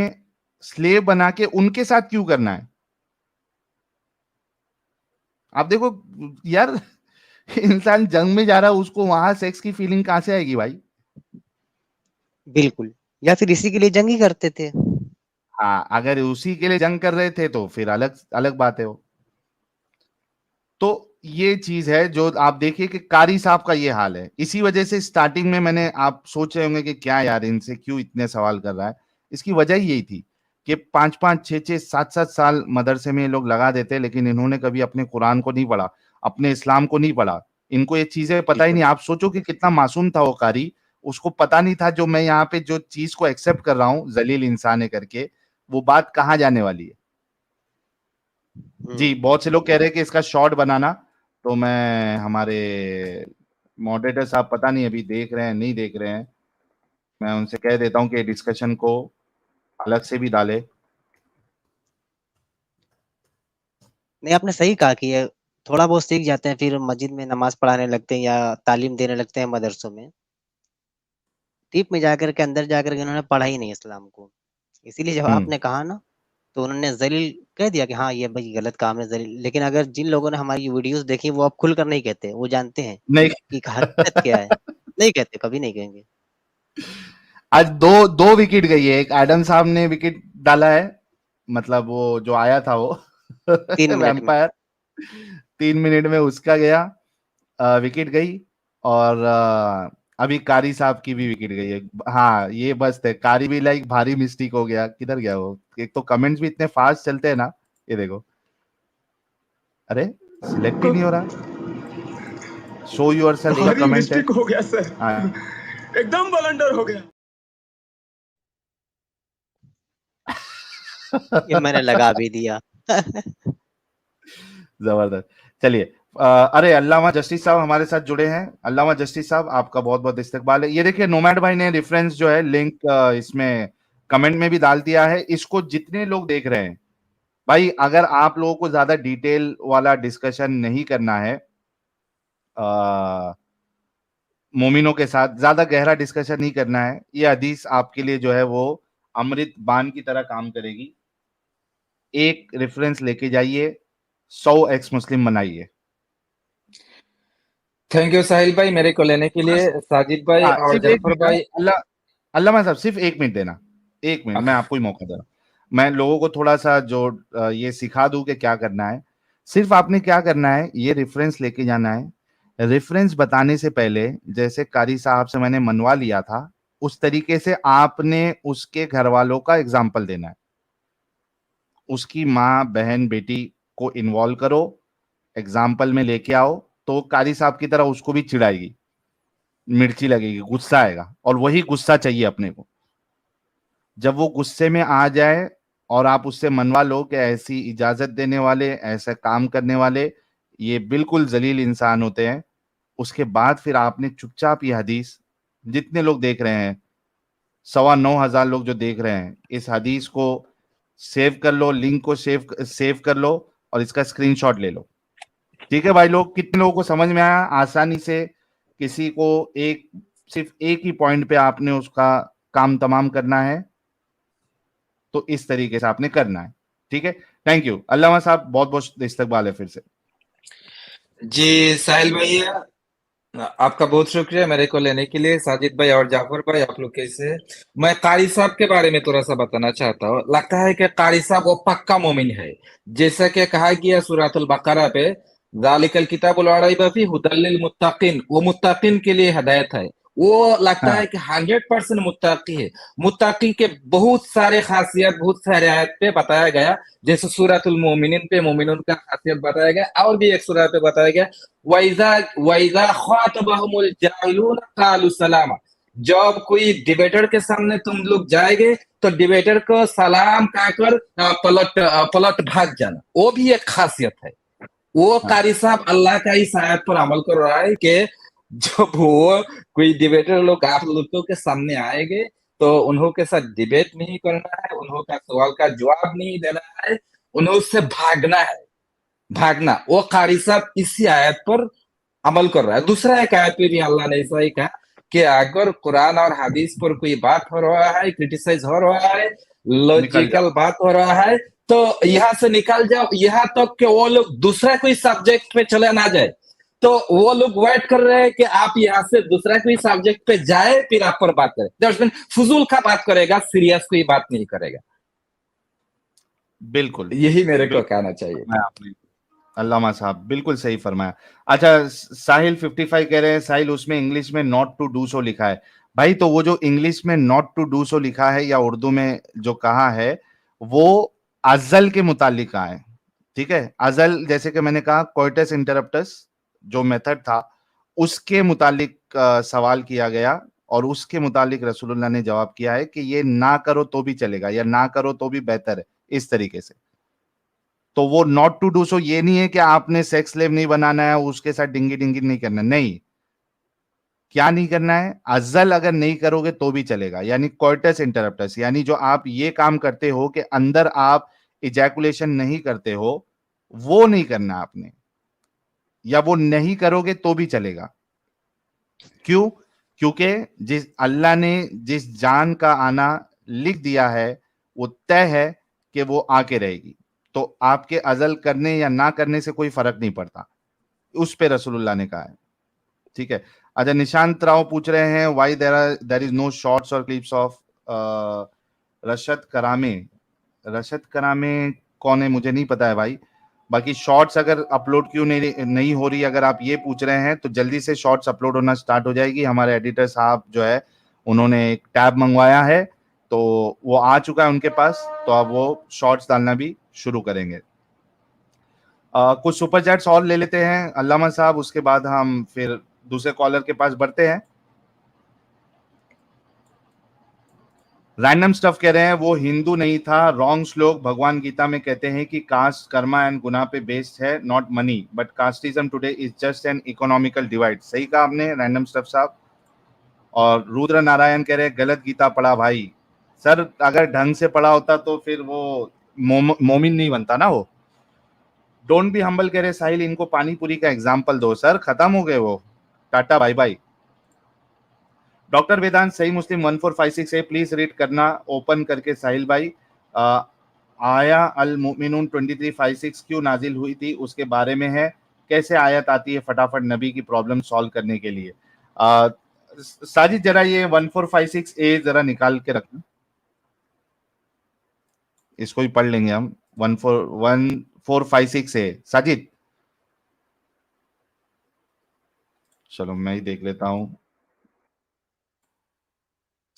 स्लेव बना के उनके साथ क्यों करना है? आप देखो यार, इंसान जंग में जा रहा है, उसको वहां सेक्स की फीलिंग कहां से आएगी भाई? बिल्कुल, या फिर इसी के लिए जंग ही करते थे। हाँ, अगर उसी के लिए जंग कर रहे थे तो फिर अलग अलग बात है वो। तो ये चीज है जो आप देखिए कि कारी साहब का ये हाल है। इसी वजह से स्टार्टिंग में मैंने, आप सोच रहे होंगे कि क्या यार इनसे क्यों इतने सवाल कर रहा है, इसकी वजह ही यही थी कि 5-5, 6-6, 7-7 साल मदरसे में ये लोग लगा देते, लेकिन इन्होंने कभी अपने कुरान को नहीं पढ़ा, अपने इस्लाम को नहीं पढ़ा। इनको ये चीजें पता ही नहीं। आप सोचो कि कितना मासूम था वो कारी, उसको पता नहीं था जो मैं यहाँ पे जो चीज को एक्सेप्ट कर रहा हूँ जलील इंसान है करके, वो बात कहाँ जाने वाली है। जी, बहुत से लोग कह रहे हैं कि इसका शॉर्ट बनाना, तो मैं हमारे मॉडरेटर साहब पता नहीं अभी देख रहे हैं नहीं देख रहे हैं, मैं उनसे कह देता हूं कि डिस्कशन को अलग से भी डाले। नहीं, आपने सही कहा कि ये थोड़ा बहुत सीख जाते हैं, फिर मस्जिद में नमाज पढ़ाने लगते हैं या तालीम देने लगते हैं मदरसों में। डीप में जाकर के, अंदर जाकर के उन्होंने पढ़ा ही नहीं इस्लाम को। इसीलिए जब आपने कहा ना, तो उन्होंने जलील कह दिया कि हाँ ये भाई गलत काम है, जलील। लेकिन अगर जिन लोगों ने हमारी वीडियोस देखी, वो अब खुलकर नहीं कहते, वो जानते हैं नहीं। कि हकीकत क्या है। नहीं कहते, कभी नहीं कहेंगे। आज दो दो विकेट गई है। एक एडम साहब ने विकेट डाला है, मतलब वो जो आया था वो 3 मिनट में। वैम्पायर, 3 मिनट में उसका गया, विकेट गई। और अभी कारी साहब की भी विकेट गई है। हाँ ये बस है, कारी भी लाइक भारी मिस्टेक हो गया, किधर गया वो? एक तो कमेंट्स भी इतने फास्ट चलते हैं ना, ये देखो, अरे सिलेक्ट ही नहीं हो रहा। शो योरसेल्फ का भारी कमेंट है। मिस्टेक हो गया सर, हाँ एकदम ब्लंडर हो गया। ये मैंने लगा भी दिया। जबरदस्त। चलिए, अरे अल्लामा जस्टिस साहब हमारे साथ जुड़े हैं। अल्लामा जस्टिस साहब आपका बहुत बहुत इस्तकबाल है। ये देखिए नोमैड भाई ने रेफरेंस जो है लिंक इसमें कमेंट में भी डाल दिया है। इसको जितने लोग देख रहे हैं भाई, अगर आप लोगों को ज्यादा डिटेल वाला डिस्कशन नहीं करना है, मोमिनों के साथ ज्यादा गहरा डिस्कशन नहीं करना है, ये हदीस आपके लिए जो है वो अमृत बाण की तरह काम करेगी। एक रेफरेंस लेके जाइए, 100 एक्स मुस्लिम बनाइए। थैंक यू साहिल भाई मेरे को लेने के लिए। साजिद भाई हाँ, और सिर्फ एक जफर मिनट भाई। अल्लामा साहब सिर्फ 1 मिनट देना, 1 मिनट, मैं आपको ही मौका दे रहा हूँ। मैं लोगों को थोड़ा सा जो ये सिखा दूं कि क्या करना है। सिर्फ आपने क्या करना है, ये रेफरेंस लेके जाना है। रेफरेंस बताने से पहले जैसे कारी साहब से मैंने मनवा लिया था, उस तरीके से आपने उसके घर वालों का एग्जाम्पल देना है। उसकी माँ बहन बेटी को इन्वॉल्व करो, एग्जाम्पल में लेके आओ, तो कारी साहब की तरह उसको भी चिढ़ाएगी, मिर्ची लगेगी, गुस्सा आएगा, और वही गुस्सा चाहिए अपने को। जब वो गुस्से में आ जाए और आप उससे मनवा लो कि ऐसी इजाजत देने वाले, ऐसा काम करने वाले, ये बिल्कुल जलील इंसान होते हैं, उसके बाद फिर आपने चुपचाप ये हदीस जितने लोग देख रहे हैं 9,900 लोग जो देख रहे हैं, इस हदीस को सेव कर लो, लिंक को सेव कर लो और इसका स्क्रीनशॉट ले लो। ठीक है भाई लोग, कितने लोगों को समझ में आया? आसानी से किसी को सिर्फ एक ही पॉइंट पे आपने उसका काम तमाम करना है, तो इस तरीके से आपने करना है। ठीक है, थैंक यू अल्लामा साहब, बहुत बहुत इस्तकबाल है फिर से। जी साहिल भैया, आपका बहुत शुक्रिया मेरे को लेने के लिए। साजिद भाई और जाफर भाई, आप लोग कैसे हैं? मैं कारी साहब के बारे में थोड़ा सा बताना चाहता हूँ। लगता है कि कारी साहब वो पक्का मोमिन है, जैसा कि कहा गया सूरतुल बकरा पे, जालिकल किताबुल ला रैब फीह हुदल लिल मुत्तकीन, वो मुत्तकीन के लिए हिदायत है। वो लगता हाँ है कि 100% मुत्तकी है। मुत्तकी के बहुत सारे खासियत, बहुत सारे आयत पे बताया गया, जैसे सूरतुल मोमिनीन पे मोमिनून का खासियत बताया गया, और भी एक सूरह पे बताया गया, वैजा वैजा खातबहुमुल जाहिलून कालू सलामा। जब कोई डिबेटर के सामने तुम लोग जाएंगे तो डिबेटर को सलाम कहकर पलट भाग जाना, वो भी एक खासियत है। वो हाँ कारी साहब अल्लाह का इस आयत पर अमल कर रहा है कि जब वो कोई डिबेटर लोग आप लोगों के सामने आएंगे तो उन्हों के साथ डिबेट नहीं करना है, उन्हों का सवाल का जवाब नहीं देना है, उन्हों से भागना। वो कारी साहब इसी आयत पर अमल कर रहा है। दूसरा एक आयत पे भी अल्लाह ने ऐसा ही कहा कि अगर कुरान और हदीस पर कोई बात हो रहा है, क्रिटिसाइज हो रहा है, निकल जाओ। लॉजिकल बात हो रहा है, तो यहाँ से निकल जाओ, यहाँ तक कि वो लोग दूसरा कोई सब्जेक्ट पे चले ना जाए। तो वो लोग वेट कर रहे हैं कि आप यहाँ से दूसरा कोई सब्जेक्ट पे जाए, फिर आप पर बात करें। दरअसल फजूल का बात करेगा, सीरियस कोई बात नहीं करेगा। बिल्कुल यही मेरे को बिल्कुल कहना चाहिए था। फरमाया आपने अल्लामा साहब, बिल्कुल सही फरमाया। अच्छा, साहिल 55 कह रहे हैं साहिल उसमें इंग्लिश में नॉट टू डू सो लिखा है। भाई तो वो जो इंग्लिश में नॉट टू डू सो लिखा है या उर्दू में जो कहा है, वो अजल के मुतालिक कहा है। ठीक है, अजल जैसे कि मैंने कहा कोइटस इंटरप्टस जो मेथड था, उसके मुतालिक सवाल किया गया और उसके मुतालिक रसूलुल्लाह ने जवाब किया है कि ये ना करो तो भी चलेगा या ना करो तो भी बेहतर है, इस तरीके से। तो वो नॉट टू डू सो ये नहीं है कि आपने सेक्स स्लेव नहीं बनाना है, उसके साथ डिंगी डिंगी नहीं करना, नहीं। क्या नहीं करना है? अजल अगर नहीं करोगे तो भी चलेगा, यानी कोइटस इंटरप्टस, यानी जो आप ये काम करते हो कि अंदर आप इजैकुलेशन नहीं करते हो, वो नहीं करना आपने, या वो नहीं करोगे तो भी चलेगा। क्यों? क्योंकि जिस अल्लाह ने जिस जान का आना लिख दिया है, वो तय है कि वो आके रहेगी। तो आपके अजल करने या ना करने से कोई फर्क नहीं पड़ता, उस पे रसूलुल्लाह ने कहा है। ठीक है। अच्छा, निशांत राव पूछ रहे हैं why there is no shorts और clips of Rashad Karame. Rashad Karame कौन है मुझे नहीं पता है भाई। बाकी शॉर्ट्स अगर अपलोड क्यों नहीं हो रही, अगर आप ये पूछ रहे हैं तो जल्दी से शॉर्ट्स अपलोड होना स्टार्ट हो जाएगी। हमारे एडिटर साहब जो है उन्होंने एक टैब मंगवाया है, तो वो आ चुका है उनके पास, तो अब वो शॉर्ट्स डालना भी शुरू करेंगे। कुछ सुपर चैट्स और ले लेते हैं अल्लामा साहब, उसके बाद हम फिर दूसरे कॉलर के पास बढ़ते हैं। रैंडम स्टफ कह रहे हैं वो हिंदू नहीं था, रॉन्ग श्लोक। भगवान गीता में कहते हैं कि कास्ट कर्मा एंड गुना पे बेस्ड है, not money, but casteism today is just an economical divide. सही कहा आपने रैंडम स्टफ साहब। और रुद्र नारायण कह रहे हैं गलत गीता पढ़ा भाई। सर अगर ढंग से पढ़ा होता तो फिर वो मोमिन नहीं बनता ना वो। डोंट बी हम्बल कह रहे साहिल इनको पानी पूरी का एग्जाम्पल दो। सर खत्म हो गए वो, टाटा बाय बाय। डॉक्टर वेदांत सही मुस्लिम 1456 है, प्लीज रीड करना ओपन करके साहिल भाई। आया अल मुमिनून 2356 क्यों नाजिल हुई थी उसके बारे में है, कैसे आयत आती है फटाफट नबी की प्रॉब्लम सॉल्व करने के लिए। साजिद जरा ये 1456 ए जरा निकाल के रखना, इसको ही पढ़ लेंगे हम। 1456 ए साजिद, चलो मैं ही देख लेता हूं।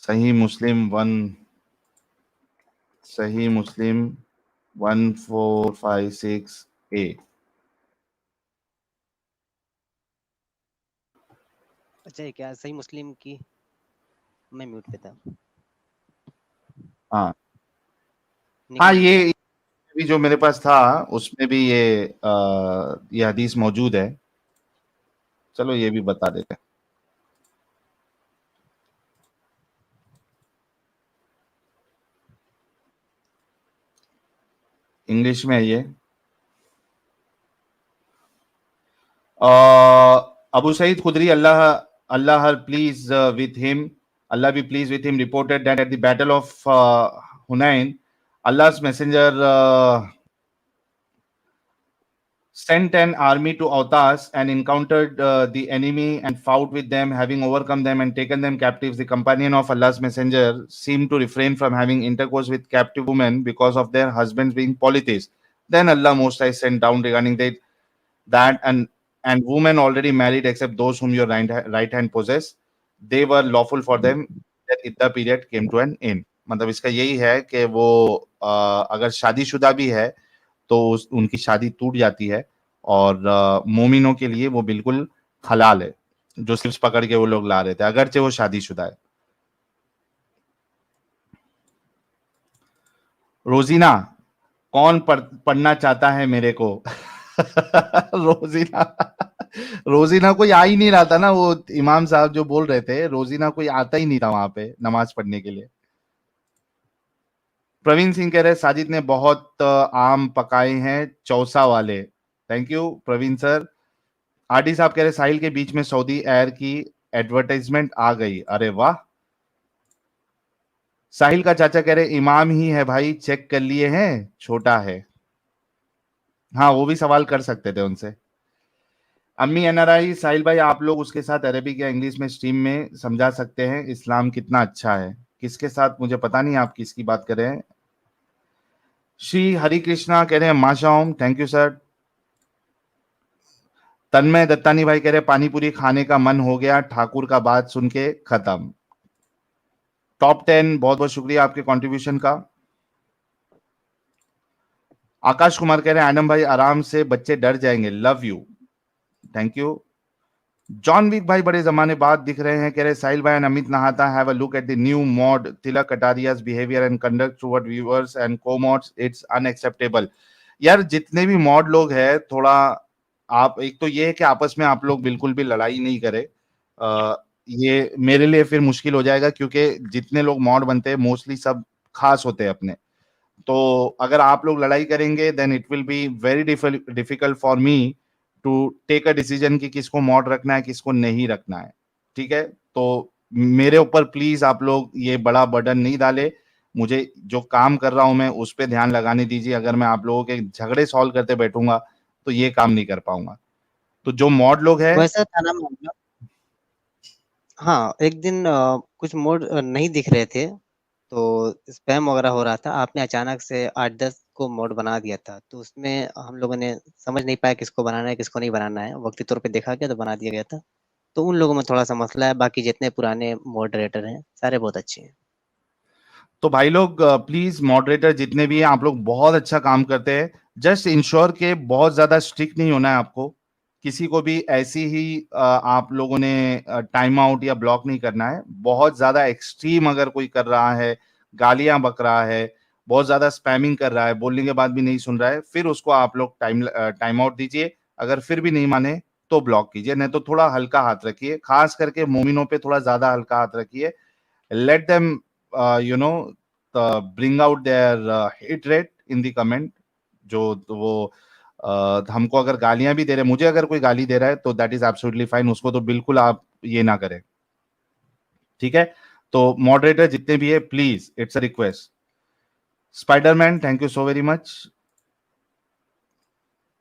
सही मुस्लिम 1456 ए। अच्छा ये क्या सही मुस्लिम की, मैं म्यूट पे था। हाँ हाँ, निकल गया ये क्या? भी जो मेरे पास था उसमें भी ये हदीस मौजूद है। चलो ये भी बता देते हैं। इंग्लिश में है ये। Abu Said Khudri, Allah please with him, Allah be pleased with him, reported that at the Battle of Hunain, Allah's Messenger sent an army to Autas and encountered the enemy and fought with them, having overcome them and taken them captives. The companion of Allah's Messenger seemed to refrain from having intercourse with captive women because of their husbands being polytheists. Then Allah Most High sent down regarding that and women already married except those whom your right hand possess, they were lawful for them that idda period came to an end. मतलब इसका यही है कि वो अगर शादीशुदा भी है तो उनकी शादी टूट जाती है और मोमिनों के लिए वो बिल्कुल हलाल है, जो स्लिप्स पकड़ के वो लोग ला रहे थे, अगरचे वो शादीशुदा है। रोजीना, कौन पढ़ना चाहता है मेरे को? रोजीना कोई आ ही नहीं रहा था ना, वो इमाम साहब जो बोल रहे थे, रोजीना कोई आता ही नहीं था वहां पे नमाज पढ़ने के लिए। प्रवीण सिंह कह रहे साजिद ने बहुत आम पकाए हैं चौसा वाले। Thank you Praveen sir. RD साहब कह रहे साहिल के बीच में सऊदी एयर की एडवर्टाइजमेंट आ गई, अरे वाह। साहिल का चाचा कह रहे इमाम ही है भाई, चेक कर लिए हैं, छोटा है। हाँ, वो भी सवाल कर सकते थे उनसे। अम्मी एनआरआई, साहिल भाई आप लोग उसके साथ अरबिक या इंग्लिश में स्ट्रीम में समझा सकते हैं इस्लाम कितना अच्छा है। किसके साथ मुझे पता नहीं आप किसकी बात कर रहे हैं। श्री हरि कृष्णा कह रहे हैं माशाओम, थैंक यू सर। तन्मय दत्तानी भाई कह रहे पानी पूरी खाने का मन हो गया ठाकुर का बात सुन के, खत्म। टॉप 10, बहुत बहुत शुक्रिया आपके कंट्रीब्यूशन का। आकाश कुमार कह रहे हैं एडम भाई आराम से, बच्चे डर जाएंगे, love you, thank you. John Wick भाई बड़े जमाने बाद दिख रहे हैं, कह रहे साहिल भाई एंड अमित नहाता have a look at the new mod Tilak Kataria's behaviour and conduct toward viewers and co-mods, it's unacceptable. यार जितने भी मॉड लोग हैं, थोड़ा आप, एक तो ये है कि आपस में आप लोग बिल्कुल भी लड़ाई नहीं करें, ये मेरे लिए फिर मुश्किल हो जाएगा, क्योंकि जितने लोग मॉड बनते हैं मोस्टली सब खास होते हैं अपने, तो अगर आप लोग लड़ाई करेंगे then it will be very difficult for me to take a decision कि किसको मॉड रखना है किसको नहीं रखना है, ठीक है। तो मेरे ऊपर प्लीज आप लोग ये बड़ा बर्डन नहीं डाले, मुझे जो काम कर रहा हूं मैं उस पर ध्यान लगाने दीजिए। अगर मैं आप लोगों के झगड़े सॉल्व करते बैठूंगा तो ये काम नहीं कर पाऊंगा। तो जो मॉड लोग हैं, वैसा था ना मामला। हाँ, एक दिन कुछ मोड नहीं दिख रहे थे तो स्पैम वगैरह हो रहा था, आपने अचानक से 8-10 को मोड बना दिया था, तो उसमें हम लोगों ने समझ नहीं पाया किसको बनाना है किसको नहीं बनाना है, वक्ती तौर पे देखा गया तो बना दिया गया था। तो उन लोगों में थोड़ा सा मसला है, बाकी जितने पुराने मॉडरेटर हैं सारे बहुत अच्छे हैं। तो भाई लोग प्लीज मॉडरेटर जितने भी हैं, आप लोग बहुत अच्छा काम करते हैं, जस्ट इंश्योर के बहुत ज्यादा स्ट्रिक्ट नहीं होना है आपको, किसी को भी ऐसी ही आप लोगों ने टाइम आउट या ब्लॉक नहीं करना है। बहुत ज्यादा एक्सट्रीम अगर कोई कर रहा है, गालियां बक रहा है, बहुत ज्यादा स्पैमिंग कर रहा है, बोलने के बाद भी नहीं सुन रहा है, फिर उसको आप लोग टाइम आउट दीजिए। अगर फिर भी नहीं माने तो ब्लॉक कीजिए, नहीं तो थोड़ा हल्का हाथ रखिए, खास करके मोमिनों पे थोड़ा ज्यादा हल्का हाथ रखिए। Let them bring out their hate rate in the comment। जो वो हमको अगर गालियां भी दे रहे, मुझे अगर कोई गाली दे रहा है तो दैट इज एब्सोल्युटली फाइन, उसको तो बिल्कुल आप ये ना करें, ठीक है। तो मॉडरेटर जितने भी है please, it's a request. Spiderman thank you so very much.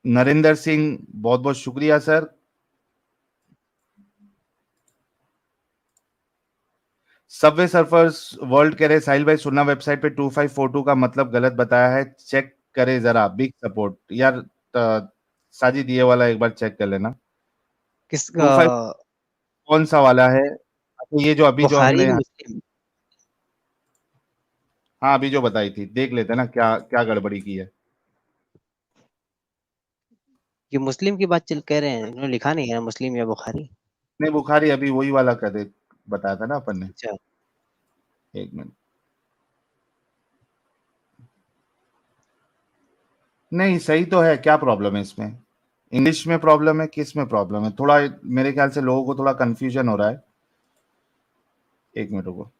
Narendra Singh बहुत बहुत शुक्रिया सर। सबवे सर्फर्स वर्ल्ड कह रहे साहिल भाई सुनना वेबसाइट पे 2542 का मतलब गलत बताया है, चेक करे जरा, बिग सपोर्ट। यार साजिद ये वाला एक बार चेक कर लेना, किस 25 कौन सा वाला है? अच्छा ये जो अभी जो बुखारी हमने, मुस्लिम, हाँ अभी जो बताई थी, देख लेते ना क्या क्या गड़बड़ी की है। ये मुस्लिम की बात चल कह रहे हैं, इन्होंने लिखा नहीं है मुस्लिम या बुखारी। नहीं बुखारी अभी वही वाला कर दे, बताया था ना अपन ने। अच्छा, एक मिनट, नहीं सही तो है, क्या प्रॉब्लम है इसमें? इंग्लिश में प्रॉब्लम है, किस में प्रॉब्लम है? थोड़ा मेरे ख्याल से लोगों को थोड़ा कंफ्यूजन हो रहा है। एक मिनट रुको।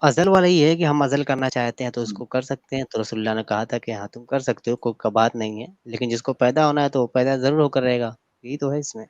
अज़ल वाला ही है कि हम अज़ल करना चाहते हैं तो उसको कर सकते हैं, तो रसूलुल्लाह ने कहा था कि हाँ तुम कर सकते हो, कोई का बात नहीं है, लेकिन जिसको पैदा होना है तो वो पैदा ज़रूर होकर रहेगा, यही तो है इसमें।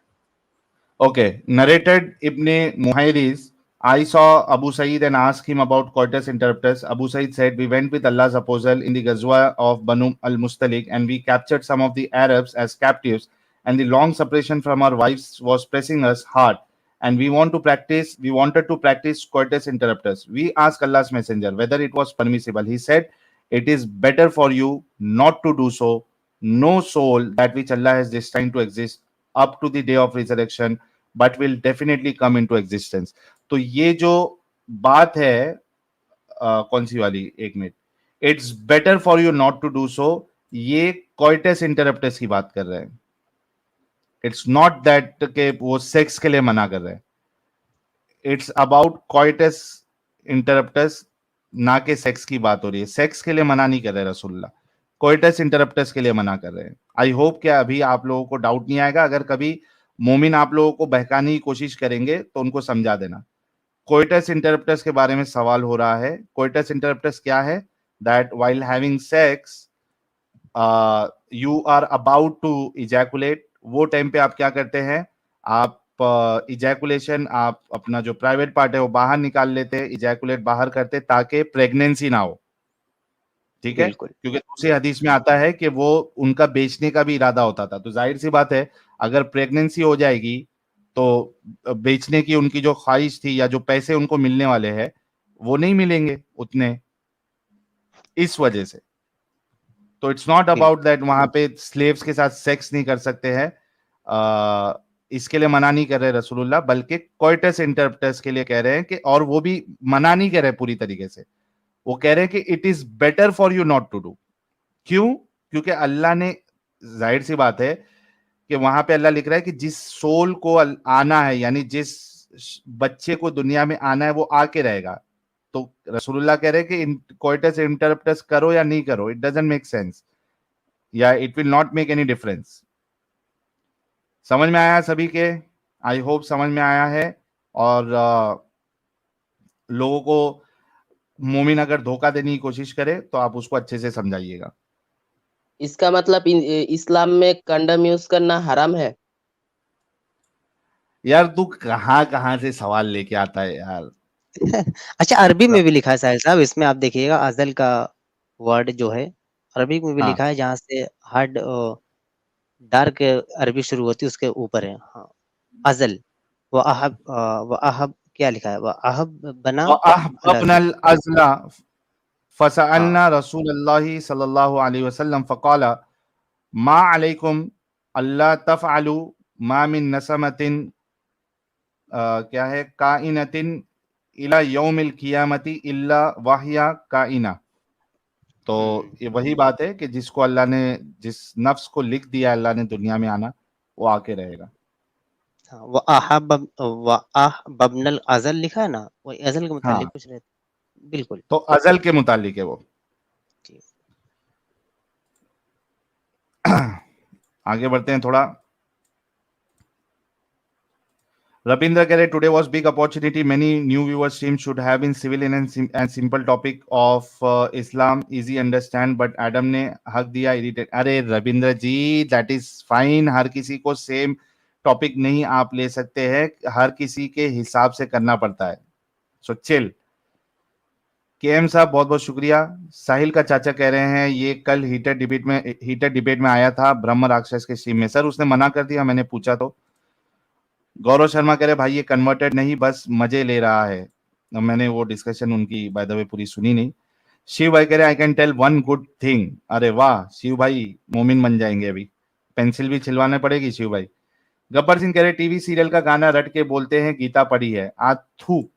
Okay, narrated Ibn Muhayriz, I saw Abu Sa'id and asked him about coitus interruptus. Abu Sa'id said, we went with Allah's apostle in the Ghazwa of Banu al-Mustalik and we captured some of the Arabs as captives, and the long separation from our wives was pressing us hard, and we wanted to practice coitus interruptus. We asked Allah's messenger whether it was permissible. He said, it is better for you not to do so. No soul that which Allah has destined to exist up to the day of resurrection but will definitely come into existence. तो ये जो बात है कौन सी वाली, एक minute, it's better for you not to do so, ये कोइटस इंटरप्टस की बात कर रहे हैं। इट्स नॉट दैट के वो सेक्स के लिए मना कर रहे हैं, इट्स अबाउट कोइटस इंटरप्टस, ना के सेक्स की बात हो रही है। सेक्स के लिए मना नहीं कर रहे रसूलुल्लाह, कोइटस इंटरप्टस के लिए मना कर रहे हैं। आई होप कि अभी आप लोगों को डाउट नहीं आएगा। अगर कभी मोमिन आप लोगों को बहकाने की कोशिश करेंगे तो उनको समझा देना। कोइटस इंटरप्टस के बारे में सवाल हो रहा है। कोइटस इंटरप्टस क्या है? That while having sex you are about to ejaculate, वो टाइम पे आप क्या करते हैं, आप इजैकुलेशन, आप अपना जो प्राइवेट पार्ट है वो बाहर निकाल लेते हैं, इजैकुलेट बाहर करते ताकि प्रेगनेंसी ना हो, ठीक है? क्योंकि दूसरी हदीस में आता है कि वो उनका बेचने का भी इरादा होता था। तो जाहिर सी बात है अगर प्रेगनेंसी हो जाएगी तो बेचने की उनकी जो ख्वाहिश थी या जो पैसे उनको मिलने वाले हैं वो नहीं मिलेंगे उतने, इस वजह से। तो इट्स नॉट अबाउट दैट वहां पे स्लेव्स के साथ सेक्स नहीं कर सकते हैं, इसके लिए मना नहीं कर रहे रसूलुल्लाह, बल्कि कोइटस इंटरप्टस के लिए कह रहे हैं कि, और वो भी मना नहीं कर रहे पूरी तरीके से, वो कह रहे हैं कि it is better for you not to do. क्यों? क्योंकि अल्लाह ने, जाहिर सी बात है कि वहां पे अल्लाह लिख रहा है कि जिस सोल को आना है, यानी जिस बच्चे को दुनिया में आना है वो आके रहेगा। तो रसूलुल्लाह कह रहे हैं कि कोइटस इंटरप्टस करो या नहीं करो, इट डजंट मेक सेंस, या it will not make any difference. समझ में आया सभी के? आई होप समझ में आया है। और लोगों को मोमिन अगर धोखा देने की कोशिश करे तो आप उसको अच्छे से समझाइएगा। इसका मतलब इस्लाम में कंडम यूज करना हराम है? यार तू कहाँ से सवाल लेके आता है यार। अच्छा, अरबी में भी लिखा है साहिल साहब, इसमें आप देखिएगा अज़ल का वर्ड जो है अरबी में भी लिखा है, जहाँ से हार्ड डार्क अरबी शुरू होती है उसके ऊपर है। हाँ, अज़ल व अहब क्या लिखा है, व अहब बना अहबनल अज़ला फसअलना रसूलुल्लाह सल्लल्लाहु अलैहि वसल्लम फ़क़ाला मा अलैकुम अल्ला तफ़अलू मा मिन नसमतिन क्या है, काइनतिन इला यौमिल क़ियामती इल्ला वहिया काइना। तो ये वही बात है कि जिसको अल्लाह ने, जिस नफ्स को लिख दिया अल्लाह ने दुनिया में आना, वो आके रहेगा। व अहबनल अज़ल लिखा है ना, वो अज़ल के मुतालिक कुछ रहता, बिल्कुल। तो अज़ल के मुतालिक है वो। आगे बढ़ते हैं थोड़ा। Rabindra keh rahe, today was big opportunity. Many new viewers stream should have been civilian and simple topic of Islam, easy understand. But Adam ने हक दिया irritate. अरे रविंद्र जी, that is fine. हर किसी को सेम टॉपिक नहीं आप ले सकते हैं, हर किसी के हिसाब से करना पड़ता है। So chill. केएम साहब बहुत बहुत शुक्रिया। साहिल का चाचा कह रहे हैं ये कल हीटर डिबेट में आया था ब्रह्म राक्षस के स्ट्रीम में। सर उसने मना कर दिया, मैंने पूछा तो। गौरव शर्मा कह रहे भाई ये कन्वर्टेड नहीं, बस मजे ले रहा है। मैंने वो डिस्कशन उनकी बाय द वे पूरी सुनी नहीं। शिव भाई कह रहे I can tell one good thing. अरे वाह शिव भाई, मोमिन बन जाएंगे अभी, पेंसिल भी छिलवाने पड़ेगी शिव भाई। गब्बर सिंह कह रहे टीवी सीरियल का गाना रट के बोलते हैं गीता पढ़ी है, आथू।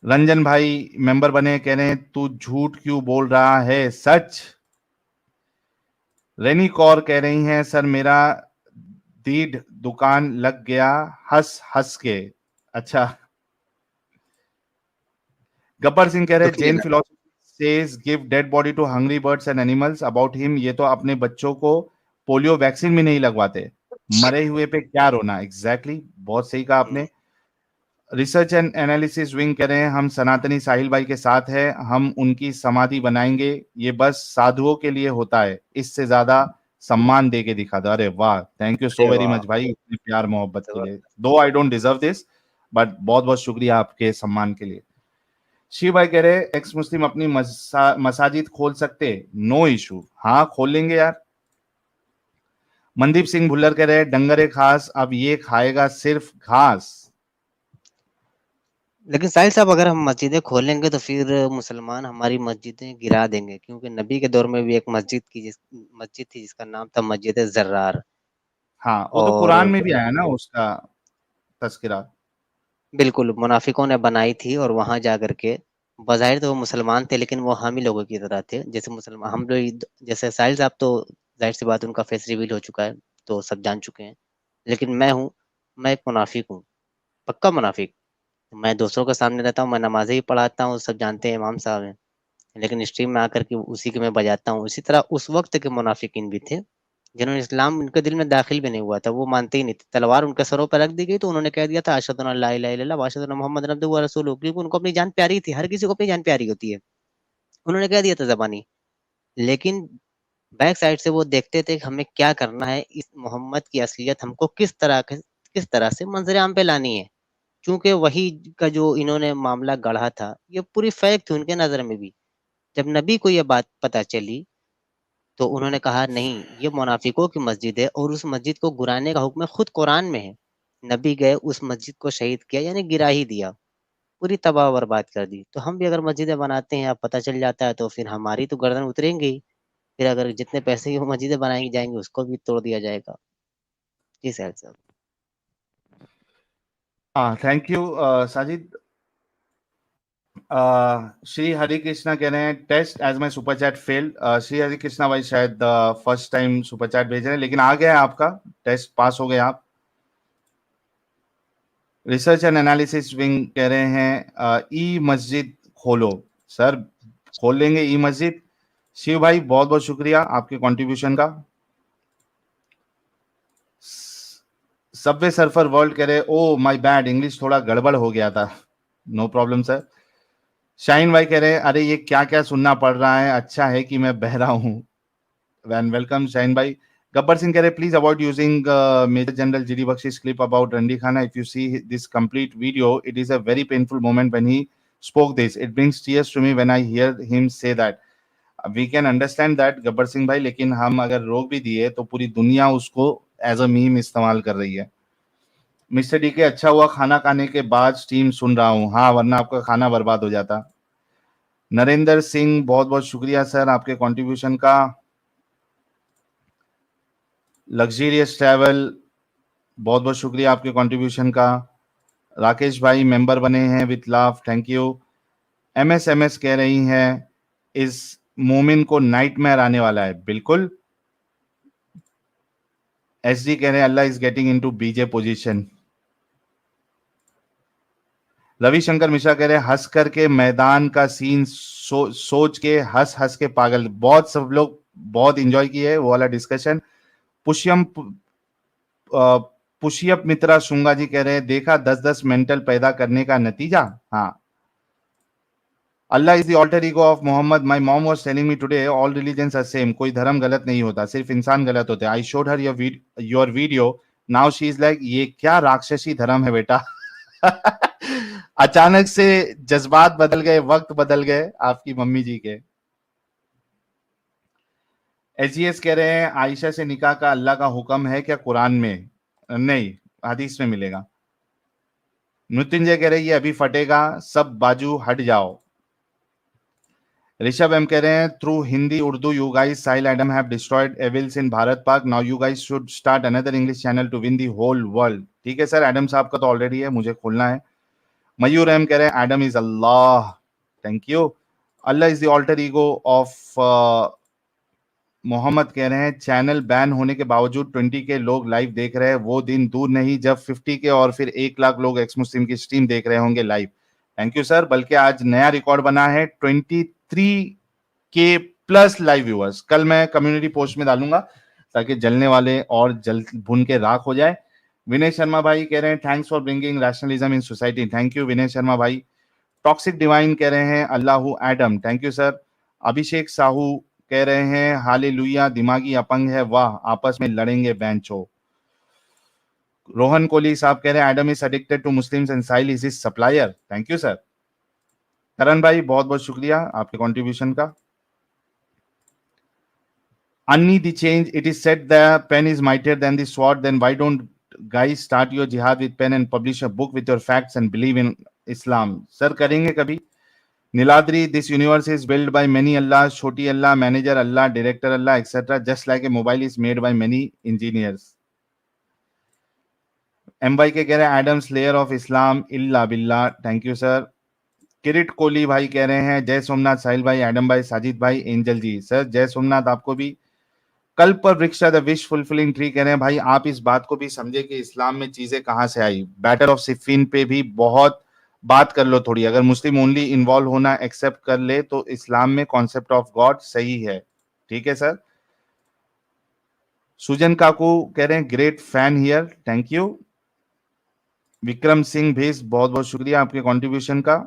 रंजन भाई मेंबर बने, कह रहे हैं तू झूठ क्यों बोल रहा है, सच। रेनी कौर कह रही हैं सर मेरा दीड दुकान लग गया हंस हंस के। अच्छा। गब्बर सिंह कह रहे Jain philosophy says give dead body to hungry birds and animals about him. ये तो अपने बच्चों को पोलियो वैक्सीन भी नहीं लगवाते, मरे हुए पे क्या रोना। एग्जैक्टली, बहुत सही कहा आपने। रिसर्च एंड एनालिसिस विंग कह रहे हैं हम सनातनी साहिल भाई के साथ है, हम उनकी समाधि बनाएंगे, ये बस साधुओं के लिए होता है, इससे ज्यादा सम्मान दे के दिखा दो। अरे वाह, थैंक यू सो अरे वेरी वाह, मच भाई, इतने प्यार मोहब्बत के लिए। जबरदस्त। दो I don't deserve this, but बहुत बहुत शुक्रिया आपके सम्मान के लिए। शिव भाई कह रहे एक्स मुस्लिम अपनी मसाजिद खोल सकते, नो इशू, हाँ खोल लेंगे यार। मनदीप सिंह भुल्लर कह रहे डंगरे खास, अब ये खाएगा सिर्फ घास। लेकिन साहिल साहब अगर हम मस्जिदें खोलेंगे तो फिर मुसलमान हमारी मस्जिदें गिरा देंगे, क्योंकि नबी के दौर में भी एक मस्जिद थी जिसका नाम था मस्जिद जर्रार। हाँ, वो तो और कुरान में भी आया ना उसका तस्करा। बिल्कुल मुनाफिकों ने बनाई थी, और वहां जा करके बज़ाहिर तो वो मुसलमान थे, लेकिन वो हामी लोगों की तरह थे। जैसे मुसलमान हम लोग, जैसे साहिल साहब तो जाहिर सी बात उनका फेस रिवील हो चुका है, तो सब जान चुके हैं। लेकिन मैं एक मुनाफिक हूँ, पक्का मुनाफिक। मैं दूसरों के सामने रहता हूँ, मैं नमाज़ें भी पढ़ाता हूँ, सब जानते हैं इमाम साहब हैं, लेकिन स्ट्रीम में आकर के उसी के मैं बजाता हूँ। इसी तरह उस वक्त के मुनाफिकीन भी थे, जिन्होंने इस्लाम उनके दिल में दाखिल भी नहीं हुआ था, वो मानते ही नहीं थे। तलवार उनके सरों पर रख दी गई तो उन्होंने कह दिया था अशहदु अन ला इलाहा इल्लल्लाह व अशहदु अन्ना मुहम्मदन अब्दुहु व रसूलुहु, क्योंकि उनको अपनी जान प्यारी थी, हर किसी को अपनी जान प्यारी होती है। उन्होंने कह दिया था ज़बानी। लेकिन बैक साइड से वो देखते थे कि हमें क्या करना है, इस मोहम्मद की असलियत हमको किस तरह से मंजर आम पे लानी है। चूंकि वही का जो इन्होंने मामला गढ़ा था, ये पूरी फेक थी उनके नजर में भी। जब नबी को ये बात पता चली तो उन्होंने कहा नहीं, ये मुनाफिकों की मस्जिद है, और उस मस्जिद को गिराने का हुक्म खुद कुरान में है। नबी गए, उस मस्जिद को शहीद किया, यानी गिरा ही दिया, पूरी तबाह बर्बाद कर दी। तो हम भी अगर मस्जिदें बनाते हैं, अब पता चल जाता है, तो फिर हमारी तो गर्दन उतरेंगी ही। फिर अगर जितने पैसे की वो मस्जिदें बनाई जाएंगी, उसको भी तोड़ दिया जाएगा। जी सर साहब। हाँ, थैंक यू साजिद। श्री हरि कृष्णा कह रहे हैं test as my super chat failed. Shri Hari Krishna भाई शायद फर्स्ट टाइम सुपर चैट भेज रहे हैं, लेकिन आ गया है आपका टेस्ट, पास हो गए आप। रिसर्च एंड एनालिसिस विंग कह रहे हैं ई मस्जिद खोलो। सर खोल लेंगे ई मस्जिद। शिव भाई बहुत बहुत शुक्रिया आपके कंट्रीब्यूशन का। सबवे सर्फर वर्ल्ड कह रहे ओ माय बैड, इंग्लिश थोड़ा गड़बड़ हो गया था। No problem sir. शाइन भाई कह रहे हैं अरे ये क्या क्या सुनना पड़ रहा है, अच्छा है कि मैं बहरा हूं। वेलकम शाइन भाई। गब्बर सिंह कह रहे please avoid using major general GD Bakshi clip about रणडी खाना। If you see this complete video it is a very painful moment when he spoke this. It brings tears to me when I hear him say that. We can understand that Gabbar Singh भाई, लेकिन हम अगर रोक भी दिए तो पूरी दुनिया उसको एज अ मीम इस्तेमाल कर रही है। मिस्टर डी के अच्छा हुआ खाना खाने के बाद स्ट्रीम सुन रहा हूँ, हाँ वरना आपका खाना बर्बाद हो जाता। नरेंद्र सिंह बहुत बहुत शुक्रिया सर आपके कंट्रीब्यूशन का। लग्जरियस ट्रैवल बहुत बहुत शुक्रिया आपके कंट्रीब्यूशन का। राकेश भाई मेंबर बने हैं with love, thank you. MS कह रही हैं इस मोमिन को नाइटमेयर आने वाला है, बिल्कुल। एसडी कह रहे हैं Allah is getting into BJ position. Ravishankar Mishra कह रहे हैं हंस करके मैदान का सीन सोच के हंस हंस के पागल। बहुत सब लोग बहुत इंजॉय किए वो वाला डिस्कशन। पुष्यप मित्रा शुंगा जी कह रहे हैं देखा 10-10 मेंटल पैदा करने का नतीजा। हाँ, Allah is the alter ego of Mohammed. My mom was telling me today all religions are same. कोई धर्म गलत नहीं होता, सिर्फ इंसान गलत होते हैं। I showed her your video, now she is like ये क्या राक्षसी धर्म है बेटा। अचानक से जज्बात बदल गए, वक्त बदल गए आपकी मम्मी जी के। एसजीएस कह रहे हैं आयशा से निकाह का अल्लाह का हुक्म है क्या कुरान में? नहीं, हदीस में मिलेगा। मृत्युंजय कह रहे हैं ये अभी फटेगा, सब बाजू हट जाओ। ऋषभ एम कह रहे हैं through Hindi Urdu you guys Sahil Adam have destroyed evils in Bharat Pak, now you guys should start another English channel to win the whole world. ठीक है सर, एडम साहब का तो ऑलरेडी है, मुझे खोलना है। मयूर एम कह रहे हैं Adam is Allah, thank you. Allah is the alter ego of Muhammad कह रहे हैं चैनल बैन होने के बावजूद 20 के लोग लाइव देख रहे हैं, वो दिन दूर नहीं जब 50 के और फिर 1 लाख लोग एक्स मुस्लिम की स्ट्रीम देख रहे होंगे लाइव। थैंक यू सर, बल्कि आज नया रिकॉर्ड बना है 23 के प्लस लाइव व्यूअर्स। कल मैं कम्युनिटी पोस्ट में डालूंगा ताकि जलने वाले और जल भुन के राख हो जाए। विनय शर्मा भाई कह रहे हैं thanks for bringing rationalism in society. Thank you Vinay Sharma भाई। टॉक्सिक डिवाइन कह रहे हैं Allahu Adam, thank you sir. Abhishek Sahu कह रहे हैं हालेलुया, दिमागी अपंग है, वाह आपस में लड़ेंगे बेंचो। रोहन कोहली साहब कह रहे हैं Adam is addicted to Muslims and Sahil is his supplier, thank you sir. Karan भाई बहुत बहुत शुक्रिया आपके कंट्रीब्यूशन का। Unni the change, it is said the pen is mightier than the sword, then why don't guys start your jihad with pen and publish a book with your facts and believe in Islam? Sir करेंगे कभी। Niladri, this universe is built by many Allahs, Shoti Allah, Manager Allah, Director Allah, etc. Just like a mobile is made by many engineers. MY के कह रहे हैं Adam slayer of Islam इल्ला बिल्ला, thank you sir. Kirit Kohli भाई कह रहे हैं जय सोमनाथ, साहिल भाई, एडम भाई, साजिद भाई, एंजल जी। सर जय सोमनाथ आपको भी। कल्प पर वृक्षा द विश फुलफिलिंग ट्री कह रहे हैं भाई आप इस बात को भी समझे कि इस्लाम में चीजें कहां से आई। बैटल ऑफ सिफिन पे भी बहुत बात कर लो थोड़ी, अगर मुस्लिम ओनली इन्वॉल्व होना एक्सेप्ट कर ले तो इस्लाम में कॉन्सेप्ट ऑफ गॉड सही है, ठीक है सर। सुजन काकू कह रहे हैं great fan here, thank you. Vikram Singh भेस बहुत बहुत शुक्रिया आपके कंट्रीब्यूशन का।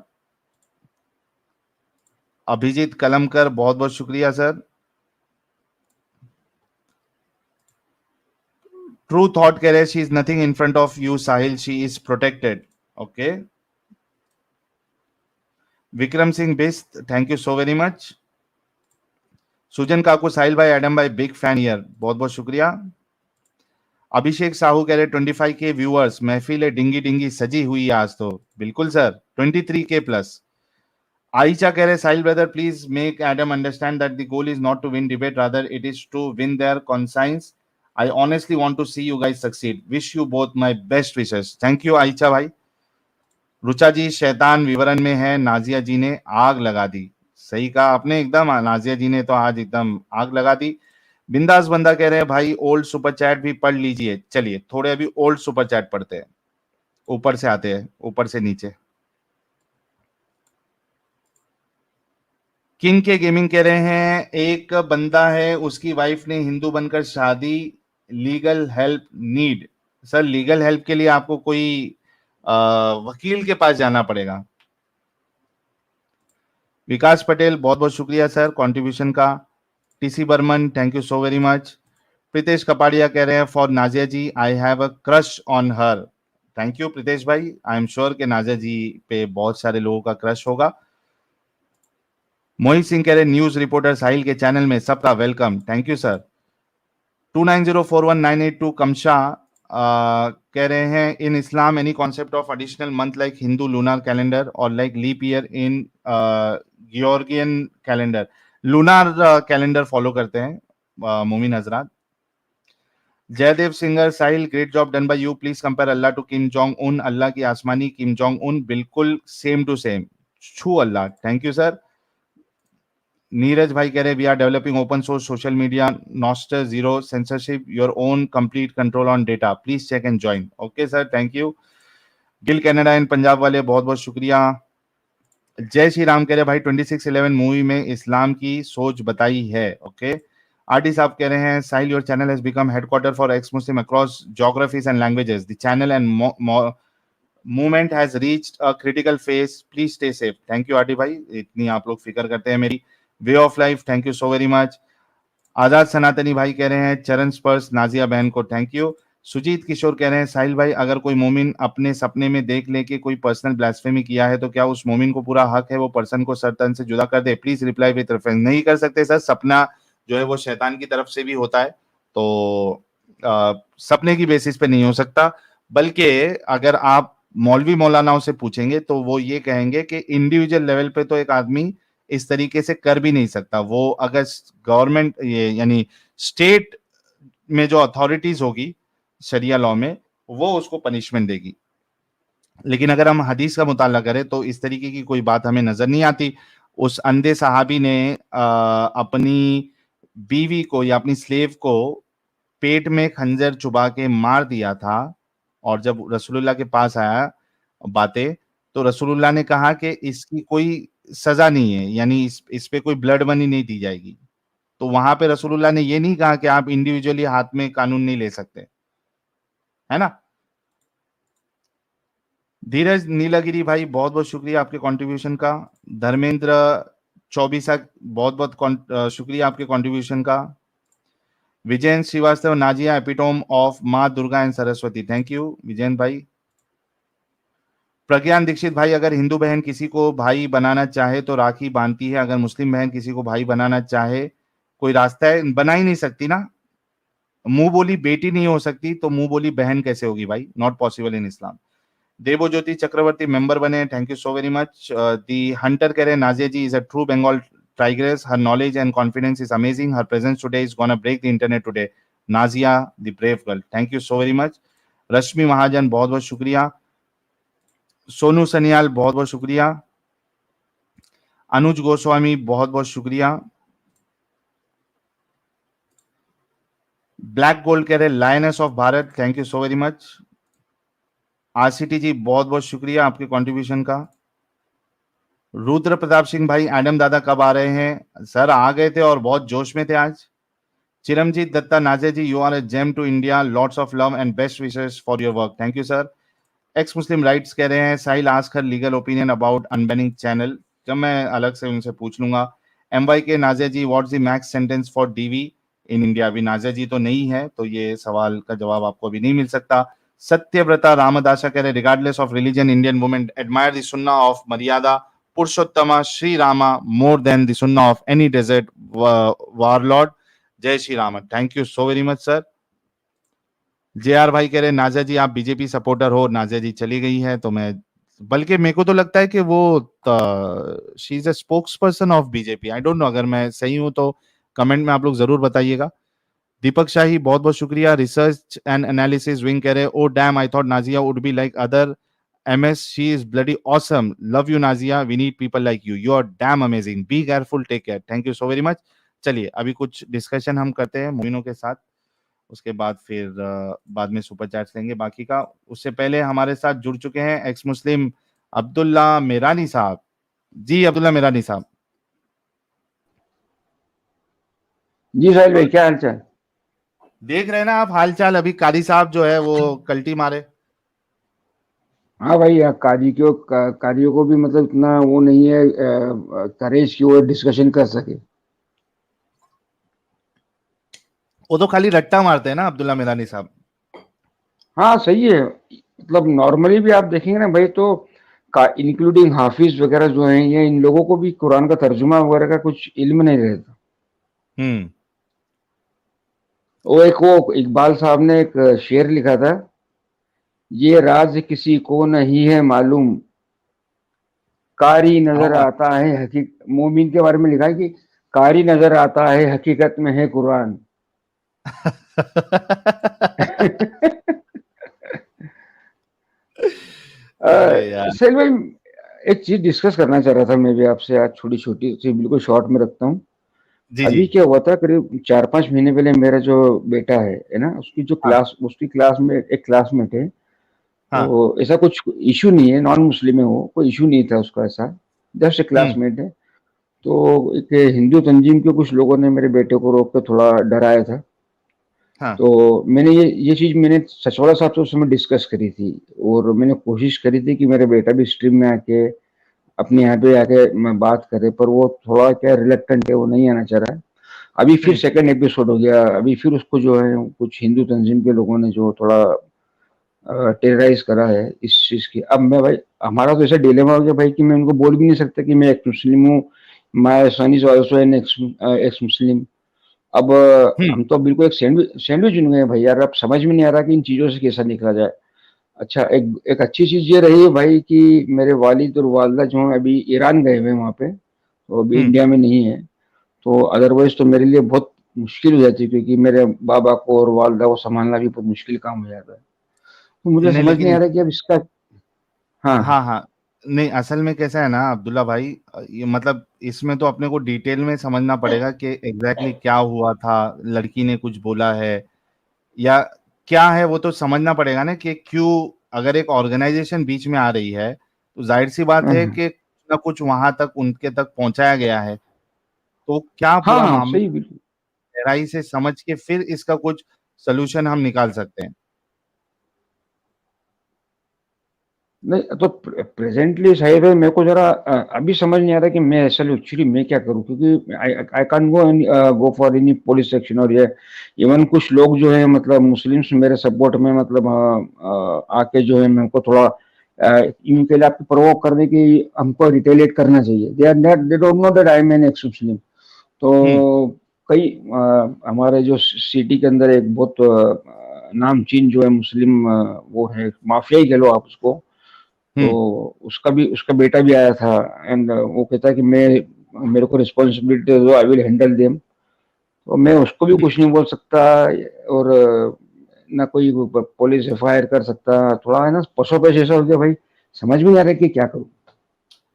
अभिजीत कलमकर बहुत बहुत शुक्रिया सर। ट्रू थॉट कह रहे she is nothing in front of you Sahil, she is protected, okay. Vikram Singh best, thank you so very much. Sujan Kaku, Sahil भाई, एडम भाई, बिग फैन हियर, बहुत बहुत शुक्रिया। अभिषेक साहू कह रहे 25 के व्यूअर्स, महफिल डिंगी डिंगी सजी हुई आज तो। बिल्कुल सर, 23 के प्लस। आयशा कह रहे Sahil brother please make Adam understand that the goal is not to win debate, rather it is to win their conscience. I honestly want to see you guys succeed. Wish you both my best wishes. Thank you Ayesha भाई। रुचा जी शैतान विवरण में है, नाजिया जी ने आग लगा दी। सही कहा आपने एकदम, नाजिया जी ने तो आज एकदम आग लगा दी। बिंदास बंदा कह रहे हैं भाई ओल्ड सुपर चैट भी पढ़ लीजिए। चलिए थोड़े अभी ओल्ड सुपर चैट पढ़ते हैं, ऊपर से आते हैं, ऊपर से नीचे। किंग के गेमिंग कह रहे हैं एक बंदा है उसकी वाइफ ने हिंदू बनकर शादी, legal help need. Sir legal help के लिए आपको कोई वकील के पास जाना पड़ेगा। विकास पटेल बहुत बहुत शुक्रिया सर कंट्रीब्यूशन का। TC Barman thank you so very much. Pritesh Kapadia कह रहे हैं for Nazia ji I have a crush on her. Thank you Pritesh भाई, आई एम श्योर कि नाजिया जी पे बहुत सारे लोगों का क्रश होगा। मोहित सिंह कह रहे न्यूज रिपोर्टर साहिल के चैनल में सबका वेलकम, थैंक यू सर। 29041982 कमशा कह रहे हैं in Islam any concept of additional month like Hindu lunar calendar और like leap year in Gregorian calendar. Lunar calendar follow करते हैं मोमिन हजरात। Jaidev singer Sahil great job done by you, please compare Allah to Kim Jong Un. Allah की आसमानी किम Jong उन बिल्कुल same to same, छू Allah, thank you sir. Neeraj भाई कह रहे we are developing open source social media, Nostr, zero censorship, your own complete control on data, please check and join. Okay sir, thank you. Gill Canada and Punjab वाले बहुत बहुत शुक्रिया। जय श्री राम कह रहे भाई 2611 मूवी में इस्लाम की सोच बताई है, ओके। आरटी साहब कह रहे हैं Sahil your channel has become headquarter for ex Muslim across geographies and languages, the channel and movement has reached a critical phase, please stay safe. Thank you RT भाई, इतनी आप लोग फिक्र करते हैं मेरी। Way of life thank you so very much. Azad Sanatani भाई कह रहे हैं चरण स्पर्श नाजिया बहन को, थैंक यू। सुजीत किशोर कह रहे हैं साहिल भाई अगर कोई मोमिन अपने सपने में देख ले कि कोई पर्सनल ब्लास्फेमी किया है तो क्या उस मोमिन को पूरा हक है वो पर्सन को सर तन से जुदा कर दे? Please reply with reference. नहीं कर सकते सर, सपना जो है वो शैतान की तरफ से भी होता है, तो सपने की बेसिस पे नहीं हो सकता। बल्कि अगर आप मौलवी मौलानाओं से पूछेंगे तो वो ये कहेंगे कि इंडिविजुअल लेवल पे तो एक आदमी इस तरीके से कर भी नहीं सकता। वो अगर गवर्नमेंट यानी स्टेट में जो अथॉरिटीज होगी शरिया लॉ में, वो उसको पनिशमेंट देगी। लेकिन अगर हम हदीस का मुताला करें तो इस तरीके की कोई बात हमें नजर नहीं आती। उस अंधे सहाबी ने अपनी बीवी को या अपनी स्लेव को पेट में खंजर चुबा के मार दिया था, और जब रसूलुल्लाह के पास आया बातें तो रसूलुल्लाह ने कहा कि इसकी कोई सजा नहीं है, यानी इस पे कोई ब्लड मनी नहीं दी जाएगी। तो वहां पे रसूलुल्लाह ने ये नहीं कहा कि आप इंडिविजुअली हाथ में कानून नहीं ले सकते, है ना। धीरज नीलागिरी भाई बहुत बहुत शुक्रिया आपके कंट्रीब्यूशन का। धर्मेंद्र चौबीसा बहुत बहुत शुक्रिया आपके कंट्रीब्यूशन का। विजयन श्रीवास्तव, नाजिया एपिटोम ऑफ माँ Durga and Saraswati, thank you Vijayan भाई। प्रज्ञान दीक्षित भाई, अगर हिंदू बहन किसी को भाई बनाना चाहे तो राखी बांधती है, अगर मुस्लिम बहन किसी को भाई बनाना चाहे कोई रास्ता है? बना ही नहीं सकती ना। मुंह बोली बेटी नहीं हो सकती तो मुंह बोली बहन कैसे होगी भाई? Not possible in Islam. Devjyoti Chakraborty member बने, thank you so very much. The hunter कह रहे Nazia ji is a true Bengal tigress, her knowledge and confidence is amazing, her presence today is gonna break the internet today. Nazia the brave girl, thank you so very much। रश्मि महाजन बहुत बहुत शुक्रिया। सोनू सनियाल बहुत बहुत शुक्रिया। अनुज गोस्वामी बहुत बहुत शुक्रिया। ब्लैक गोल्ड कह रहे lioness of Bharat, thank you so very much. RCT ji बहुत बहुत शुक्रिया आपके कंट्रीब्यूशन का। रुद्र प्रताप सिंह भाई, एडम दादा कब आ रहे हैं? सर आ गए थे और बहुत जोश में थे आज। Chiramjit Dutta, Nazia ji you are a gem to India, lots of love and best wishes for your work, thank you sir. Ex Muslim rights कह रहे हैं Sahil ask her legal opinion about unbanning channel, जब मैं अलग से उनसे पूछ लूंगा। MY K, Nazia ji what's the max sentence for DV in India? अभी नाजिया जी तो नहीं है तो ये सवाल का जवाब आपको अभी नहीं मिल सकता। सत्यव्रता रामदासा कह रहे regardless of religion Indian women admire the sunnah of Maryada Purushottama Shri Rama more than the sunnah of any desert warlord. जय Shri Ram, thank you so very much sir. JR भाई कह रहे नाजिया जी आप बीजेपी सपोर्टर हो? नाजिया जी चली गई है तो मैं, बल्कि मेरे को तो लगता है कि वो she is a spokes person of BJP, I don't know, अगर मैं सही हूं तो कमेंट में आप लोग जरूर बताइएगा। दीपक शाही बहुत बहुत शुक्रिया। रिसर्च एंड एनालिसिस विंग कह रहे oh damn I thought Nazia would be like other Ms, she is bloody awesome, love you Nazia, we need people like you, you are damn amazing, be careful, take care, thank you so very much. चलिए अभी कुछ discussion हम करते हैं मोमिनों के साथ, उसके बाद फिर बाद में सुपर चैट्स लेंगे बाकी का। उससे पहले हमारे साथ जुड़ चुके हैं एक्स मुस्लिम अब्दुल्ला मेरानी साहब। जी अब्दुल्ला मेरानी साहब। जी साहिल भाई, क्या हाल चाल? देख रहे हैं ना आप हालचाल, अभी कारी साहब जो है वो कल्टी मारे। हाँ भाई, कारियों को भी मतलब इतना वो नहीं है करेज की वो डिस्कशन कर सके। वो तो खाली रट्टा मारते हैं ना अब्दुल्ला मेरानी साहब। हाँ सही है, मतलब नॉर्मली भी आप देखेंगे ना भाई तो इंक्लूडिंग हाफिज वगैरह जो हैं, ये इन लोगों को भी कुरान का तर्जुमा वगैरह का कुछ इल्म नहीं रहता। वो इकबाल साहब ने एक शेर लिखा था, ये राज किसी को नहीं है मालूम, कारी नजर आता है मोमिन के बारे में लिखा है कि कारी नजर आता है हकीकत में है कुरान। सर भाई, एक चीज डिस्कस करना चाह रहा था मैं भी आपसे आज, छोटी छोटी सी, बिल्कुल शॉर्ट में रखता हूँ। अभी क्या हुआ था, करीब 4-5 महीने पहले मेरा जो बेटा है ना, उसकी जो उसकी क्लास में एक क्लासमेट है, तो ऐसा कुछ इशू नहीं है, नॉन मुस्लिम है वो, कोई इशू नहीं था उसका, ऐसा जस्ट एक क्लासमेट है। तो एक हिंदू तंजीम के कुछ लोगों ने मेरे बेटे को रोक कर थोड़ा डराया था। तो मैंने ये चीज मैंने सचवाड़ा साहब से उस समय डिस्कस करी थी, और मैंने कोशिश करी थी कि मेरा बेटा भी स्ट्रीम में आके अपने यहाँ पे आके मैं बात करे, पर वो थोड़ा क्या रिलेक्टेंट है, वो नहीं आना चाह रहा है। अभी फिर सेकंड एपिसोड हो गया, अभी फिर उसको जो है कुछ हिंदू तंजीम के लोगों ने जो थोड़ा टेरराइज करा है इस चीज की। अब मैं भाई, हमारा तो ऐसा डिलेमा हो गया भाई कि मैं उनको बोल भी नहीं सकता कि मैं एक मुस्लिम हूँ, my son is also an ex मुस्लिम। अब हम तो बिल्कुल एक सैंडविच बन गए भाई यार, अब समझ में नहीं आ रहा कि इन चीजों से कैसा निकला जाए। अच्छा, एक अच्छी चीज ये रही है भाई कि मेरे वालिद और वालदा जो है अभी ईरान गए हुए वहाँ पे, तो अभी इंडिया में नहीं है। तो अदरवाइज तो मेरे लिए बहुत मुश्किल हो जाती है, क्योंकि मेरे बाबा को और वालदा को संभालना भी बहुत मुश्किल काम हो जाता है। तो मुझे समझ नहीं आ रहा कि अब इसका हाँ नहीं, असल में कैसा है ना अब्दुल्ला भाई, ये मतलब इसमें तो अपने को डिटेल में समझना पड़ेगा कि एग्जैक्टली क्या हुआ था, लड़की ने कुछ बोला है या क्या है, वो तो समझना पड़ेगा ना कि क्यों, अगर एक ऑर्गेनाइजेशन बीच में आ रही है तो जाहिर सी बात है कि कुछ ना कुछ वहां तक उनके तक पहुंचाया गया है, तो क्या पूरा मामला गहराई से समझ के फिर इसका कुछ सोल्यूशन हम निकाल सकते हैं। नहीं तो प्रेजेंटली सही है, मेरे को जरा अभी समझ नहीं आ रहा कि मैं एक्चुअली मैं क्या करूं, क्योंकि I can't go for any police action. और ये इवन कुछ लोग जो है मतलब मुस्लिम्स मेरे सपोर्ट में मतलब आके जो है मेरे को थोड़ा इनके लिए आपको प्रोवोक करने की हमको रिटेलिएट करना चाहिए। They don't know that I am an ex Muslim. तो कई हमारे जो सिटी के अंदर एक बहुत नामचीन जो है मुस्लिम वो है, माफिया ही कह लो आप उसको, तो उसका बेटा भी आया था एंड वो कहता है कि मेरे को रिस्पॉन्सिबिलिटी दो, आई विल हैंडल देम। तो मैं उसको भी कुछ नहीं बोल सकता और ना कोई पुलिस एफआईआर कर सकता। थोड़ा है ना पशो पेश ऐसा हो गया भाई, समझ में नहीं आ रहा कि क्या करूं।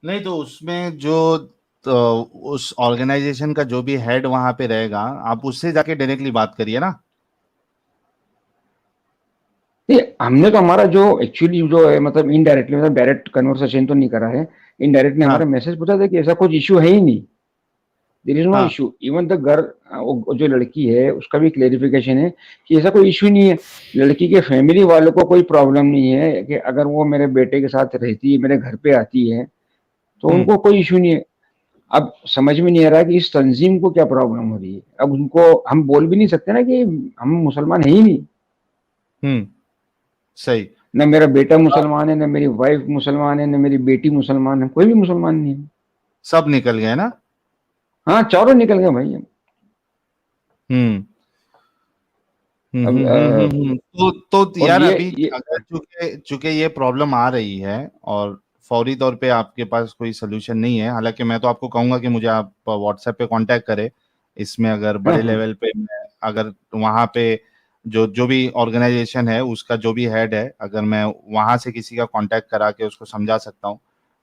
नहीं तो उसमें जो तो उस ऑर्गेनाइजेशन का जो भी हेड वहां पे रहेगा, आप उससे जाके डायरेक्टली बात करिए ना। हमने तो हमारा जो एक्चुअली जो है मतलब इनडायरेक्टली, मतलब डायरेक्ट कन्वर्सेशन तो नहीं करा है, इनडायरेक्टली हमारा मैसेज पूछा था कि ऐसा कुछ इश्यू है ही नहीं, there is no issue. Even the girl जो लड़की है उसका भी क्लेरिफिकेशन है कि ऐसा कोई इशू नहीं है। लड़की के फैमिली वालों को कोई प्रॉब्लम नहीं है कि अगर वो मेरे बेटे के साथ रहती है, मेरे घर पे आती है, तो उनको कोई इशू नहीं है। अब समझ में नहीं आ रहा कि इस तंजीम को क्या प्रॉब्लम हो रही है। अब उनको हम बोल भी नहीं सकते ना कि हम मुसलमान है ही नहीं। सही। न मेरा बेटा मुसलमान है, न मेरी वाइफ मुसलमान है, न मेरी बेटी मुसलमान है, कोई भी मुसलमान नहीं है। सब निकल गए ना? हाँ, चारों निकल गए भाई। तो और यार ये अभी अगर चूंकि ये प्रॉब्लम आ रही है और फौरी तौर पे आपके पास कोई सोल्यूशन नहीं है, हालांकि मैं तो आपको कहूंगा कि मुझे आप व्हाट्सएप पे कांटेक्ट करें। इसमें अगर बड़े लेवल पे अगर वहां पे जो भी ऑर्गेनाइजेशन है उसका जो भी हेड है, अगर मैं वहां से किसी का कांटेक्ट करा के उसको समझा सकता हूँ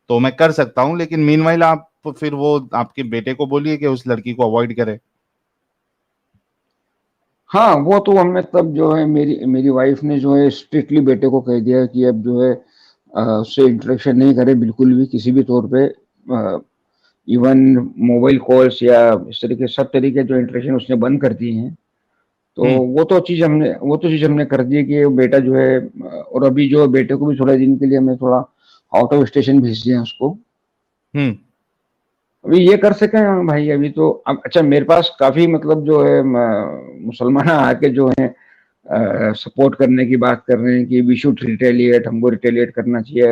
तो मैं कर सकता हूँ। लेकिन मीनवाइल आप फिर वो आपके बेटे को बोलिए कि उस लड़की को अवॉइड करे। हाँ, वो तो हम मतलब जो है मेरी वाइफ ने जो है स्ट्रिक्टली बेटे को कह दिया कि अब जो है उससे इंटरेक्शन नहीं करे बिल्कुल भी, किसी भी तौर पे। इवन मोबाइल कॉल्स या इस तरीके सब तरीके जो इंटरेक्शन उसने बंद कर दिए हैं। तो वो तो चीज हमने कर दी है कि बेटा जो है और अभी जो बेटे को भी थोड़ा दिन के लिए हमने थोड़ा आउट ऑफ स्टेशन भेज दिया उसको। अभी ये कर सके भाई। अभी तो अब अच्छा मेरे पास काफी मतलब जो है मुसलमान आके जो है सपोर्ट करने की बात कर रहे हैं कि वी शुड रिटेलिएट, हमको रिटेलिएट करना चाहिए।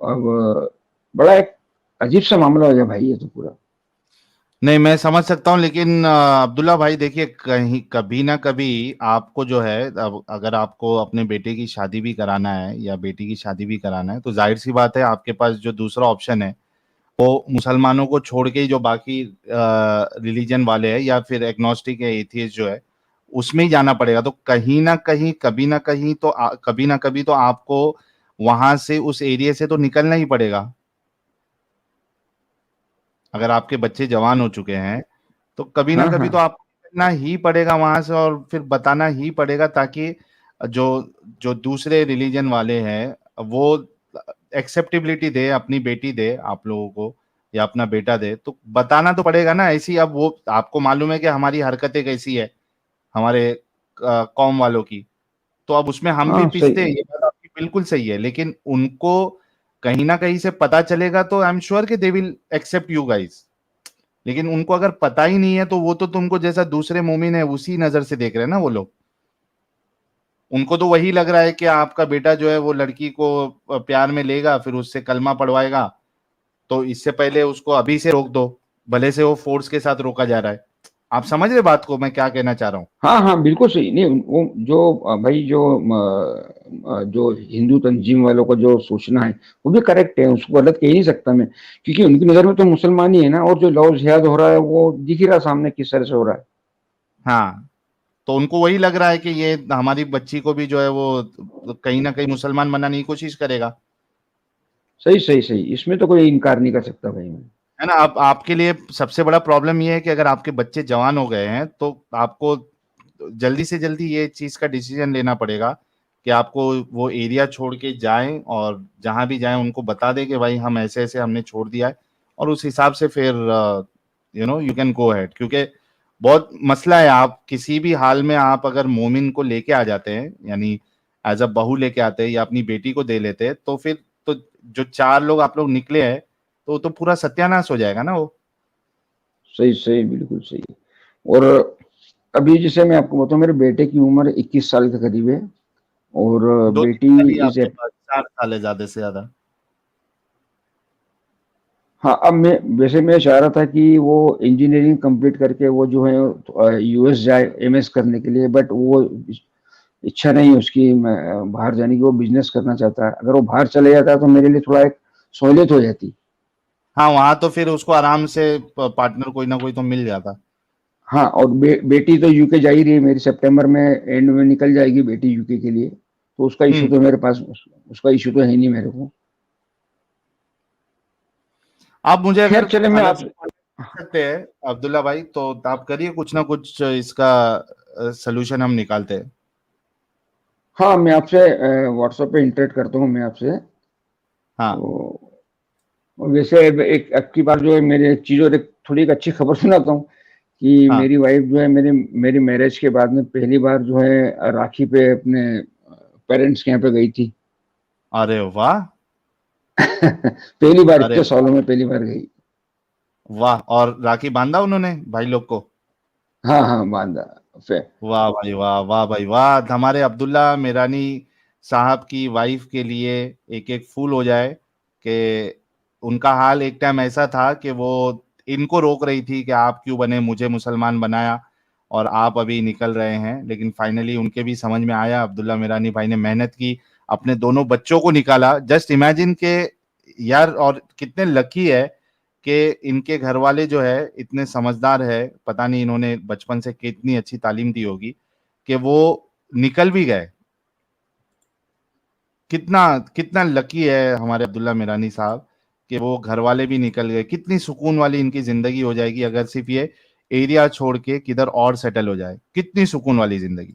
अब बड़ा एक अजीब सा मामला हो गया भाई ये तो पूरा। नहीं, मैं समझ सकता हूँ, लेकिन अब्दुल्ला भाई देखिए, कहीं कभी ना कभी आपको जो है, अब अगर आपको अपने बेटे की शादी भी कराना है या बेटी की शादी भी कराना है तो जाहिर सी बात है आपके पास जो दूसरा ऑप्शन है वो मुसलमानों को छोड़ के ही जो बाकी रिलीजन वाले हैं या फिर एग्नोस्टिक है, एथियस्ट जो है, उसमें ही जाना पड़ेगा। तो कहीं ना कहीं कभी ना कहीं तो कभी ना कभी तो आपको वहां से उस एरिया से तो निकलना ही पड़ेगा। अगर आपके बच्चे जवान हो चुके हैं तो कभी ना कभी तो आपको निकलना ही पड़ेगा वहां से और फिर बताना ही पड़ेगा, ताकि जो जो दूसरे रिलीजन वाले हैं वो एक्सेप्टेबिलिटी दे, अपनी बेटी दे आप लोगों को या अपना बेटा दे। तो बताना तो पड़ेगा ना। ऐसी अब वो आपको मालूम है कि हमारी हरकतें कैसी है हमारे कौम वालों की, तो अब उसमें हम भी पिसते हैं, ये बात आपकी बिल्कुल सही है। लेकिन उनको कहीं ना कहीं से पता चलेगा तो आई एम श्योर कि they will accept you guys. लेकिन उनको अगर पता ही नहीं है तो वो तो तुमको जैसा दूसरे मोमिन है उसी नजर से देख रहे हैं ना वो लोग। उनको तो वही लग रहा है कि आपका बेटा जो है वो लड़की को प्यार में लेगा, फिर उससे कलमा पढ़वाएगा, तो इससे पहले उसको अभी से रोक दो, भले से वो फोर्स के साथ रोका जा रहा है। आप समझ रहे बात को मैं क्या कहना चाह रहा हूँ? हाँ हाँ बिल्कुल सही। नहीं वो जो भाई जो हिंदू तंजीम वालों को जो सोचना है वो भी करेक्ट है, उसको गलत कह ही नहीं सकता मैं, क्योंकि उनकी नजर में तो मुसलमान ही है ना। और जो लव जिहाद हो रहा है वो दिख ही रहा सामने किस तरह से हो रहा है। हाँ, तो उनको वही लग रहा है कि ये हमारी बच्ची को भी जो है वो कहीं ना कहीं मुसलमान बनाने की कोशिश करेगा। सही सही सही, इसमें तो कोई इनकार नहीं कर सकता भाई मैं। है ना। अब आपके लिए सबसे बड़ा प्रॉब्लम ये है कि अगर आपके बच्चे जवान हो गए हैं तो आपको जल्दी से जल्दी ये चीज का डिसीजन लेना पड़ेगा कि आपको वो एरिया छोड़ के जाएं और जहां भी जाएं उनको बता दें कि भाई हम ऐसे ऐसे हमने छोड़ दिया है, और उस हिसाब से फिर यू कैन गो अहेड। क्योंकि बहुत मसला है, आप किसी भी हाल में आप अगर मोमिन को लेके आ जाते हैं, यानी एज अ बहू लेके आते हैं या अपनी बेटी को दे लेते हैं, तो फिर तो जो 4 लोग आप लोग निकले हैं तो पूरा सत्यानाश हो जाएगा ना वो। सही सही, बिल्कुल सही। और अभी जैसे मैं आपको बताऊं, मेरे बेटे की उम्र 21 साल के करीब है और 2 बेटी इज, आपके पास 4 साल है ज्यादा से ज्यादा। हाँ, अब वैसे मैं चाह रहा था कि वो इंजीनियरिंग कंप्लीट करके वो जो है यूएस जाए एमएस करने के लिए, बट वो इच्छा नहीं है उसकी बाहर जाने की, वो बिजनेस करना चाहता है। अगर वो बाहर चले जाता तो मेरे लिए थोड़ा एक सहूलियत हो जाती। हाँ, वहां तो फिर उसको आराम से पार्टनर कोई ना कोई तो मिल जाता। हाँ, और बेटी तो यूके जा ही रही है मेरी, सितंबर में एंड में निकल जाएगी बेटी यूके के लिए, तो उसका इशू तो मेरे पास, उसका इशू तो है नहीं मेरे को। आप मुझे खैर अगर चले, मैं अलग आप से contact कर सकते हैं अब्दुल्ला भाई, तो आप करिए कुछ ना कुछ इसका सोल्यूशन हम निकालते हैं। हाँ, मैं आपसे व्हाट्सएप पे इंटरेक्ट करता हूँ मैं आपसे। हाँ तो वैसे एक अब की बार जो है मेरे एक चीज और एक थोड़ी एक अच्छी खबर सुनाता हूँ कि हाँ। मेरी वाइफ जो है मेरी मैरिज के बाद में पहली बार जो है राखी पे अपने पेरेंट्स के यहाँ पे गई थी। अरे वाह। पहली बार, अरे इतने सालों में पहली बार गई। वाह, और राखी बांधा उन्होंने भाई लोग को? हाँ हाँ, बांधा। फिर वाह भाई वाह, वाह भाई वाह। हमारे अब्दुल्ला मेरानी साहब की वाइफ के लिए एक एक फूल हो जाए कि उनका हाल एक टाइम ऐसा था कि वो इनको रोक रही थी कि आप क्यों बने, मुझे मुसलमान बनाया और आप अभी निकल रहे हैं, लेकिन फाइनली उनके भी समझ में आया। अब्दुल्ला मेरानी भाई ने मेहनत की, अपने दोनों बच्चों को निकाला। जस्ट इमेजिन के यार, और कितने लकी है कि इनके घर वाले जो है इतने समझदार है, पता नहीं इन्होंने बचपन से कितनी अच्छी तालीम दी होगी कि वो निकल भी गए। कितना कितना लकी है हमारे अब्दुल्ला मेरानी साहब कि वो घर वाले भी निकल गए। कितनी सुकून वाली इनकी जिंदगी हो जाएगी अगर सिर्फ ये एरिया छोड़ के किधर और सेटल हो जाए, कितनी सुकून वाली जिंदगी।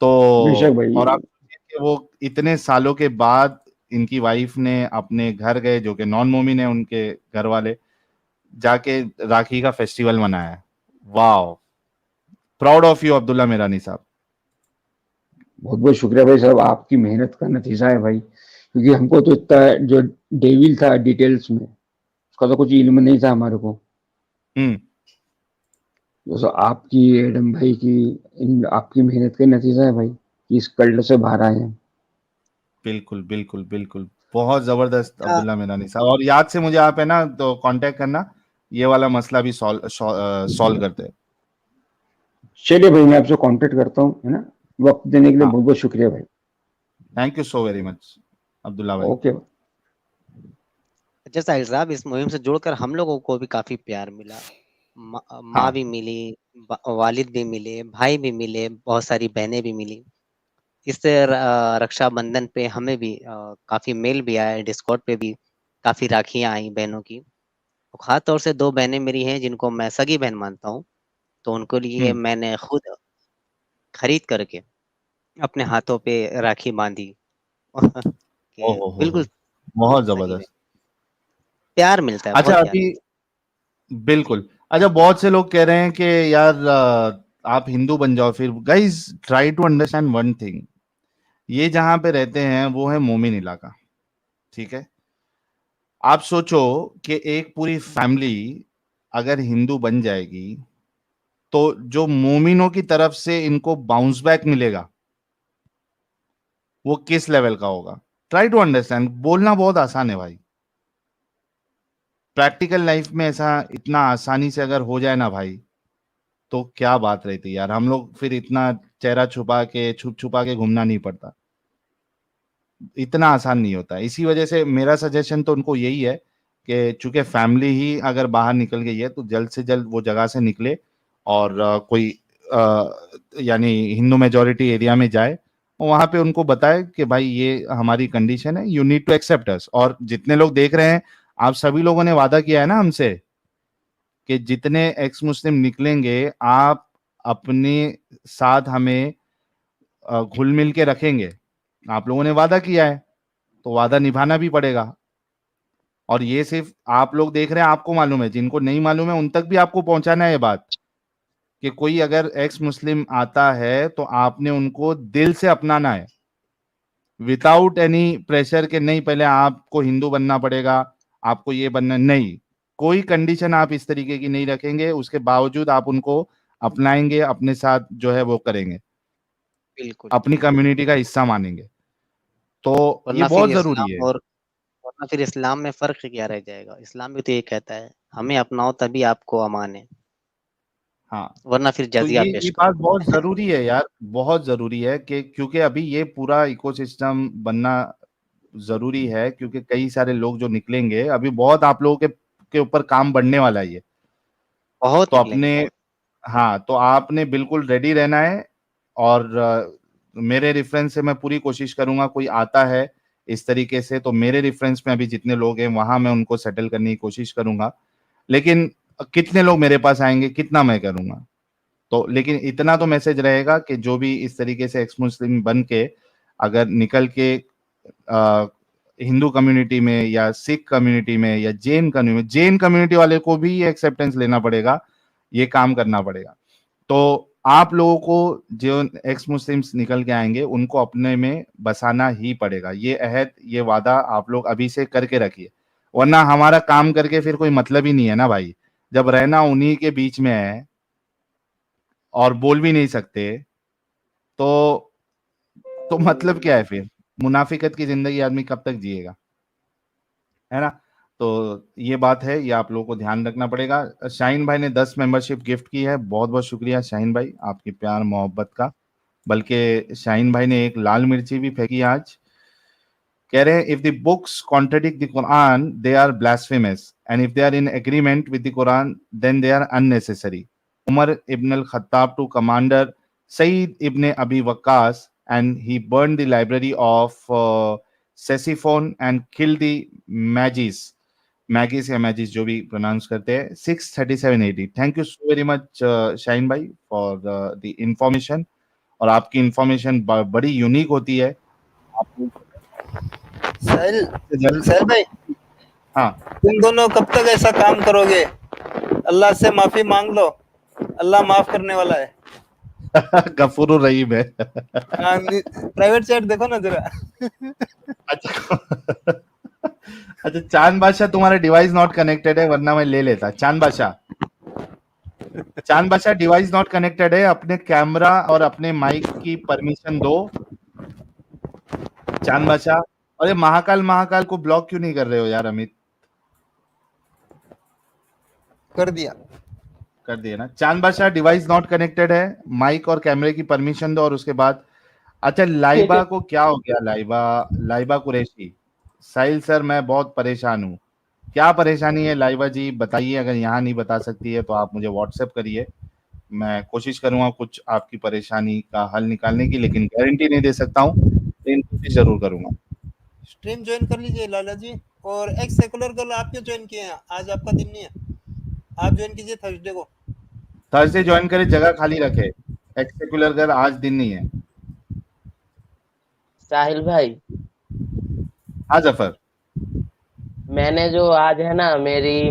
तो बेशक भाई। और आप सोचिए कि वो इतने सालों के बाद इनकी वाइफ ने अपने घर गए, जो कि नॉन मोमिन है उनके घर वाले, जाके राखी का फेस्टिवल मनाया है। वाह, proud of you Abdullah Mirani साहब। बहुत बहुत शुक्रिया भाई साहब, आपकी मेहनत का नतीजा है भाई, क्योंकि हमको तो इतना जो डेविल था डिटेल्स में, उसका तो कुछ इल्म नहीं था हमारे को। तो आपकी, एडम भाई की, आपकी मेहनत का नतीजा है भाई कि इस कल्ट से बाहर आए हैं। बिल्कुल बिल्कुल बिल्कुल, बहुत जबरदस्त अब्दुल्ला मेरानी साहब। और याद से मुझे आप है ना तो कांटेक्ट करना, ये वाला मसला भी सॉल्व करते हैं। चलिए भाई, मैं आपसे कांटेक्ट करता हूँ, है ना। वक्त देने के लिए हाँ, बहुत बहुत शुक्रिया भाई। Thank you so very much Abdullah भाई। ओके। अच्छा साहिल साहब, इस मुहिम से जुड़कर हम लोगों को भी काफी प्यार मिला। माँ भी हाँ मिली, वालिद भी मिले, भाई भी मिले, बहुत सारी बहनें भी मिली। इससे रक्षाबंधन पे हमें भी काफी मेल भी आया, डिस्कॉर्ड पे भी काफी राखियां आई बहनों की। तो खास तौर से 2 बहनें मेरी हैं जिनको मैं सगी बहन मानता हूँ, तो उनको लिए मैंने खुद खरीद करके अपने हाथों पे राखी बांधी कि ओहो बिल्कुल हो, बहुत सगी बहन। जबरदस्त। प्यार मिलता है, अच्छा बहुत प्यार अभी, मिलता बिल्कुल। अच्छा, बहुत से लोग कह रहे हैं कि यार आप हिंदू बन जाओ। फिर guys, try to understand one thing, ये जहां पे रहते हैं वो है मोमिन इलाका, ठीक है। आप सोचो कि एक पूरी फैमिली अगर हिंदू बन जाएगी तो जो मोमिनों की तरफ से इनको बाउंस बैक मिलेगा वो किस लेवल का होगा। Try to understand. बोलना बहुत आसान है भाई, प्रैक्टिकल लाइफ में ऐसा इतना आसानी से अगर हो जाए ना भाई, तो क्या बात रहती यार। हम लोग फिर इतना चेहरा छुपा के छुप छुपा के घूमना नहीं पड़ता, इतना आसान नहीं होता। इसी वजह से मेरा सजेशन तो उनको यही है कि चूंकि फैमिली ही अगर बाहर निकल गई है तो जल्द से जल्द वो जगह से निकले और कोई यानी हिंदू मेजोरिटी एरिया में जाए, वहां पे उनको बताए कि भाई ये हमारी कंडीशन है, यू नीड टू एक्सेप्ट अस। और जितने लोग देख रहे हैं, आप सभी लोगों ने वादा किया है ना हमसे कि जितने एक्स मुस्लिम निकलेंगे आप अपने साथ हमें घुल मिल के रखेंगे। आप लोगों ने वादा किया है तो वादा निभाना भी पड़ेगा। और ये सिर्फ आप लोग देख रहे हैं, आपको मालूम है, जिनको नहीं मालूम है उन तक भी आपको पहुंचाना है ये बात कि कोई अगर एक्स मुस्लिम आता है तो आपने उनको दिल से अपनाना है। विदाउट एनी प्रेशर के नहीं पहले आपको हिंदू बनना पड़ेगा, आपको ये बनना, नहीं, कोई कंडीशन आप इस तरीके की नहीं रखेंगे, उसके बावजूद आप उनको अपनाएंगे, अपने साथ जो है वो करेंगे, बिल्कुल। अपनी कम्युनिटी का हिस्सा मानेंगे, तो ये वरना फिर बहुत जरूरी इस्लाम है। और वरना फिर इस्लाम में फर्क क्या रह जाएगा? इस्लाम भी तो ये कहता है हमें अपनाओ तभी आपको अमान है, हाँ, वरना फिर तो जजिया ये पेश बात करो। बहुत जरूरी है यार, बहुत जरूरी है कि क्योंकि अभी ये पूरा इकोसिस्टम बनना जरूरी है, क्योंकि कई सारे लोग जो निकलेंगे, अभी बहुत आप लोगों के ऊपर काम बढ़ने वाला है ये, बहुत तो निकलेंगे, अपने, बहुत। हाँ, तो आपने बिल्कुल रेडी रहना है। और मेरे रेफरेंस से मैं पूरी कोशिश करूंगा, कोई आता है इस तरीके से तो मेरे रेफरेंस में अभी जितने लोग हैं वहां मैं उनको सेटल करने की कोशिश करूंगा, लेकिन कितने लोग मेरे पास आएंगे, कितना मैं करूंगा, तो लेकिन इतना तो मैसेज रहेगा कि जो भी इस तरीके से एक्स मुस्लिम बन के अगर निकल के हिंदू कम्युनिटी में या सिख कम्युनिटी में या जैन कम्युनिटी वाले को भी ये एक्सेप्टेंस लेना पड़ेगा, ये काम करना पड़ेगा। तो आप लोगों को जो एक्स मुस्लिम्स निकल के आएंगे उनको अपने में बसाना ही पड़ेगा, ये अहद, ये वादा आप लोग अभी से करके रखिए, वरना हमारा काम करके फिर कोई मतलब ही नहीं है ना भाई, जब रहना उन्हीं के बीच में है और बोल भी नहीं सकते, तो मतलब क्या है फिर, मुनाफिकत की जिंदगी आदमी कब तक जिएगा, है ना। तो ये बात है, ये आप लोगों को ध्यान रखना पड़ेगा। शाहीन भाई ने 10 मेंबरशिप गिफ्ट की है, बहुत बहुत शुक्रिया शाहीन भाई आपकी प्यार मोहब्बत का। बल्कि शाहीन भाई ने एक लाल मिर्ची भी फेंकी आज, कह रहे हैं if the books contradict the Quran they are blasphemous and if they are in agreement with the Quran then they are unnecessary. Umar ibn al Khattab to commander Saeed ibn Abi Waqqas and he burned the library of Ctesiphon and killed the Magis या Magis जो भी pronounce करते हैं 637 AD। Thank you so very much Shaheen भाई for the information, और आपकी information बड़ी unique होती है। आप साहिल भाई, हाँ, तुम दोनों कब तक ऐसा काम करोगे? अल्लाह से माफी मांग लो, अल्लाह माफ करने वाला है। गफूर रहीम है। प्राइवेट चैट देखो ना जरा। अच्छा अच्छा, चांद बादशाह तुम्हारा डिवाइस नॉट कनेक्टेड है, वरना मैं ले लेता। चांद बादशाह डिवाइस नॉट कनेक्टेड है, अपने कैमरा और अपने माइक की परमिशन दो चांद बादशाह। और ये महाकाल को ब्लॉक क्यों नहीं कर रहे हो यार अमित? कर दिया ना। चांद बादशाह डिवाइस नॉट कनेक्टेड है, माइक और कैमरे की परमिशन दो, और उसके बाद अच्छा लाइबा को क्या हो गया? लाइबा कुरैशी, साहिल सर मैं बहुत परेशान हूँ। क्या परेशानी है लाइबा जी, बताइए। अगर यहाँ नहीं बता सकती है तो आप मुझे व्हाट्सएप करिए, मैं कोशिश करूंगा कुछ आपकी परेशानी का हल निकालने की, लेकिन गारंटी नहीं दे सकता हूँ, लेकिन कोशिश जरूर करूंगा। स्ट्रीम ज्वाइन कर लीजिए लाला जी। और एक्स सेकुलर गर्ल आप क्यों ज्वाइन किए हैं? आज आपका दिन नहीं है, आप ज्वाइन कीजिए थर्सडे को। थर्सडे ज्वाइन करे, जगह खाली रखे। एक्स सेकुलर गर्ल आज दिन नहीं है। साहिल भाई, हाँ जफर, मैंने जो आज है ना मेरी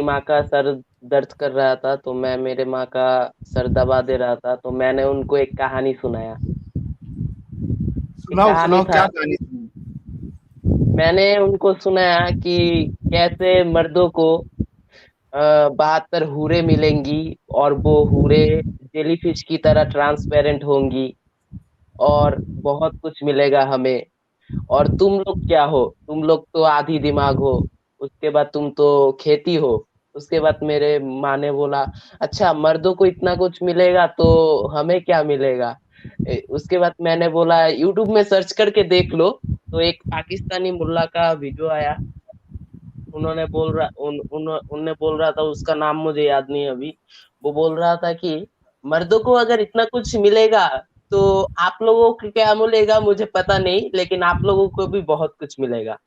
माँ का सर दर्द कर रहा था, तो मैं मेरे माँ का सर दबा दे रहा था, तो मैंने उनको एक कहानी सुनाया। एक कहानी सुनाओ था, क्या कहानी? मैंने उनको सुनाया कि कैसे मर्दों को 72 हूरें मिलेंगी, और वो हूरें जेलीफिश की तरह ट्रांसपेरेंट होंगी, और बहुत कुछ मिलेगा हमें। और तुम लोग क्या हो? तुम लोग तो आधी दिमाग हो, उसके बाद तुम तो खेती हो। उसके बाद मेरे माँ ने बोला, अच्छा मर्दों को इतना कुछ मिलेगा तो हमें क्या मिलेगा? उसके बाद मैंने बोला यूट्यूब में सर्च करके देख लो। तो एक पाकिस्तानी मुल्ला का वीडियो आया, उन्होंने बोल रहा उनने बोल रहा था, उसका नाम मुझे याद नहीं है अभी। वो बोल रहा था कि मर्दों को अगर इतना कुछ मिलेगा तो आप लोगों को क्या मिलेगा मुझे पता नहीं, लेकिन आप लोगों को भी बहुत कुछ मिलेगा।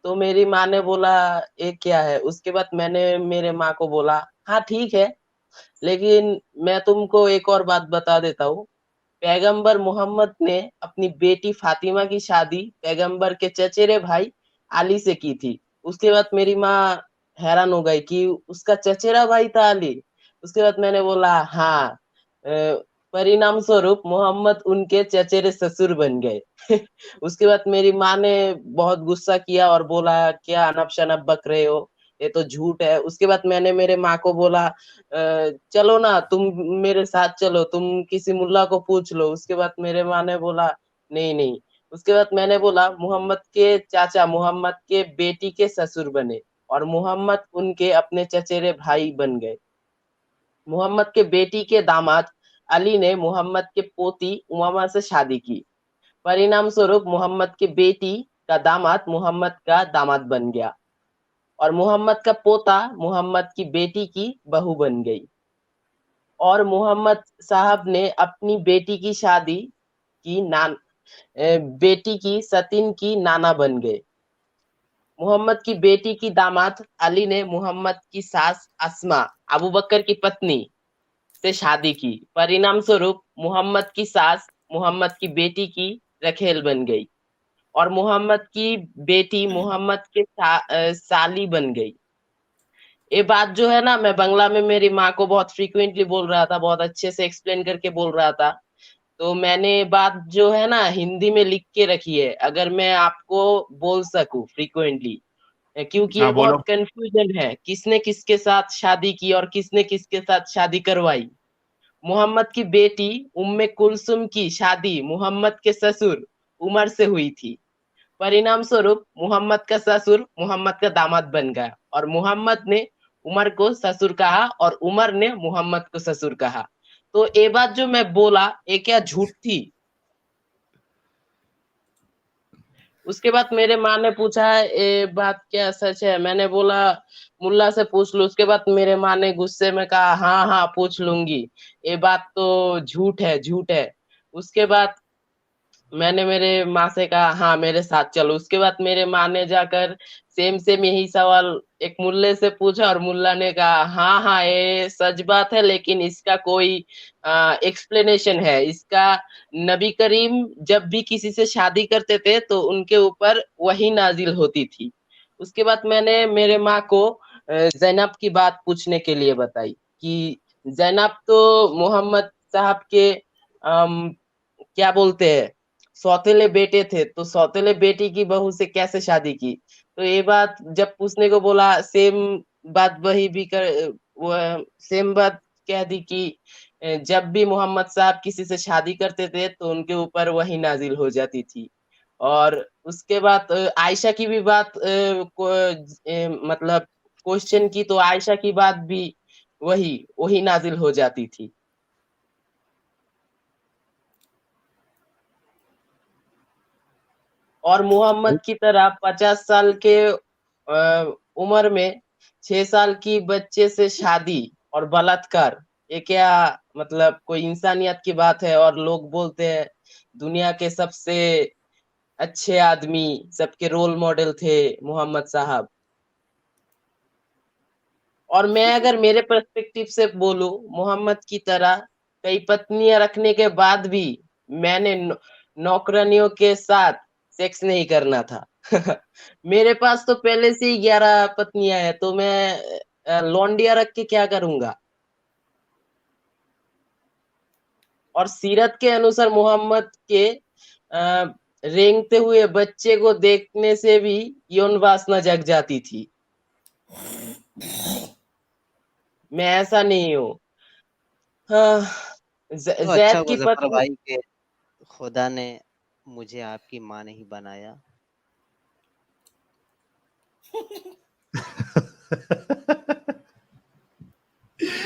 तो मेरी माँ ने बोला ये क्या है? उसके बाद मैंने मेरे माँ को बोला, हाँ ठीक है, लेकिन मैं तुमको एक और बात बता देता हूँ। पैगंबर मोहम्मद ने अपनी बेटी फातिमा की शादी पैगंबर के चचेरे भाई अली से की थी। उसके बाद मेरी माँ हैरान हो गई कि उसका चचेरा भाई था अली। उसके बाद मैंने बोला हाँ, परिणाम स्वरूप मोहम्मद उनके चचेरे ससुर बन गए। उसके बाद मेरी माँ ने बहुत गुस्सा किया और बोला क्या अनप शनप बक रहे हो, ये तो झूठ है। उसके बाद मैंने मेरे माँ को बोला चलो ना तुम मेरे साथ चलो, तुम किसी मुल्ला को पूछ लो। उसके बाद मेरे माँ ने बोला नहीं नहीं। उसके बाद मैंने बोला मोहम्मद के चाचा मोहम्मद के बेटी के ससुर बने और मोहम्मद उनके अपने चचेरे भाई बन गए। मोहम्मद के बेटी के दामाद अली ने मोहम्मद के पोती उमामा से शादी की। परिणाम स्वरूप मोहम्मद की बेटी का दामाद मोहम्मद का दामाद बन गया और मोहम्मद का पोता मोहम्मद की बेटी की बहू बन गई। और मोहम्मद साहब ने अपनी बेटी की शादी की बेटी की सतीन की नाना बन गए। मोहम्मद की बेटी की दामाद अली ने मोहम्मद की सास अस्मा अबू बकर की पत्नी से शादी की। परिणाम स्वरूप मोहम्मद की सास मोहम्मद की बेटी की रखेल बन गई और मोहम्मद की बेटी मोहम्मद के साली बन गई। ये बात जो है ना, मैं बांग्ला में मेरी माँ को बहुत फ्रीक्वेंटली बोल रहा था, बहुत अच्छे से एक्सप्लेन करके बोल रहा था। तो मैंने बात जो है ना हिंदी में लिख के रखी है, अगर मैं आपको बोल सकूं फ्रीक्वेंटली, क्योंकि ये हाँ बोलो। बहुत कंफ्यूजन है किसने किसके साथ शादी की और किसने किसके साथ शादी करवाई। मोहम्मद की बेटी उम्मे कुलसुम की शादी मोहम्मद के ससुर उमर से हुई थी। परिणाम स्वरूप मोहम्मद का ससुर मोहम्मद का दामाद बन गया और मोहम्मद ने उमर को ससुर कहा और उमर ने मोहम्मद को ससुर कहा। तो ये बात जो मैं बोला ये क्या झूठ थी? उसके बाद मेरे माँ ने पूछा ये बात क्या सच है? मैंने बोला मुल्ला से पूछ लो। उसके बाद मेरे माँ ने गुस्से में कहा हाँ हाँ पूछ लूंगी, ये बात तो झूठ है झूठ है। उसके बाद मैंने मेरे माँ से कहा हाँ मेरे साथ चलो। उसके बाद मेरे माँ ने जाकर सेम यही सवाल एक मुल्ले से पूछा और मुल्ला ने कहा हाँ हाँ ये सच बात है, लेकिन इसका कोई एक्सप्लेनेशन है। इसका नबी करीम जब भी किसी से शादी करते थे तो उनके ऊपर वही नाजिल होती थी। उसके बाद मैंने मेरे माँ को जैनब की बात पूछने के लिए बताई कि जैनब तो मोहम्मद साहब के क्या बोलते हैं सौतेले बेटे थे, तो सौतेले बेटी की बहू से कैसे शादी की? तो ये बात जब पूछने को बोला सेम बात वही भी सेम बात कह दी कि जब भी मोहम्मद साहब किसी से शादी करते थे तो उनके ऊपर वही नाजिल हो जाती थी। और उसके बाद आयशा की भी बात मतलब क्वेश्चन की, तो आयशा की बात भी वही वही नाजिल हो जाती थी। और मोहम्मद की तरह 50 साल के उम्र में 6 साल की बच्चे से शादी और बलात्कार, ये क्या मतलब कोई इंसानियत की बात है? और लोग बोलते हैं दुनिया के सबसे अच्छे आदमी, सबके रोल मॉडल थे मोहम्मद साहब। और मैं अगर मेरे पर्सपेक्टिव से बोलूं, मोहम्मद की तरह कई पत्नियां रखने के बाद भी मैंने नौकरानियों के साथ सेक्स नहीं करना था। मेरे पास तो पहले से ही 11 पत्नियां हैं, तो मैं लौंडिया रख के क्या करूंगा? और सीरत के अनुसार मोहम्मद के रेंगते हुए बच्चे को देखने से भी यौन वासना जग जाती थी। मैं ऐसा नहीं हूँ। हाँ, तो अच्छा जैद हुआ की जफर पत्नी भाई के खुदा ने मुझे आपकी माँ नहीं बनाया।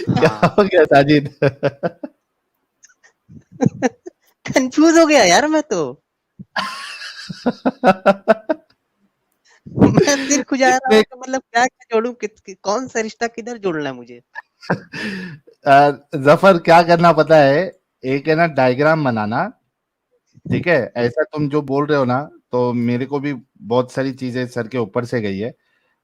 क्या हाँ हो गया साजिद? कंफ्यूज हो गया यार मैं तो। मैं दिल खुजा रहा इसमें हूँ कि मतलब क्या क्या जोड़ू, कौन सा रिश्ता किधर जोड़ना है मुझे। जफर क्या करना पता है, एक है ना डायग्राम बनाना, ठीक है? ऐसा तुम जो बोल रहे हो ना, तो मेरे को भी बहुत सारी चीजें सर के ऊपर से गई है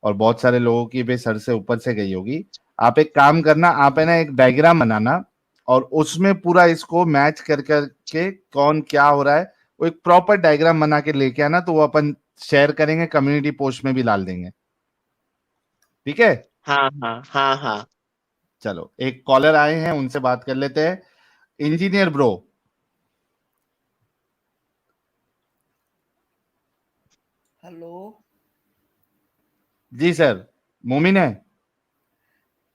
और बहुत सारे लोगों की भी सर से ऊपर से गई होगी। आप एक काम करना, आप है ना एक डायग्राम बनाना और उसमें पूरा इसको मैच कर करके कौन क्या हो रहा है, वो एक प्रॉपर डायग्राम बना के लेके आना, तो वो अपन शेयर करेंगे, कम्युनिटी पोस्ट में भी डाल देंगे, ठीक है? हाँ हाँ हाँ हाँ। चलो, एक कॉलर आए हैं, उनसे बात कर लेते हैं। Engineer bro. हेलो जी सर, मोमिन है।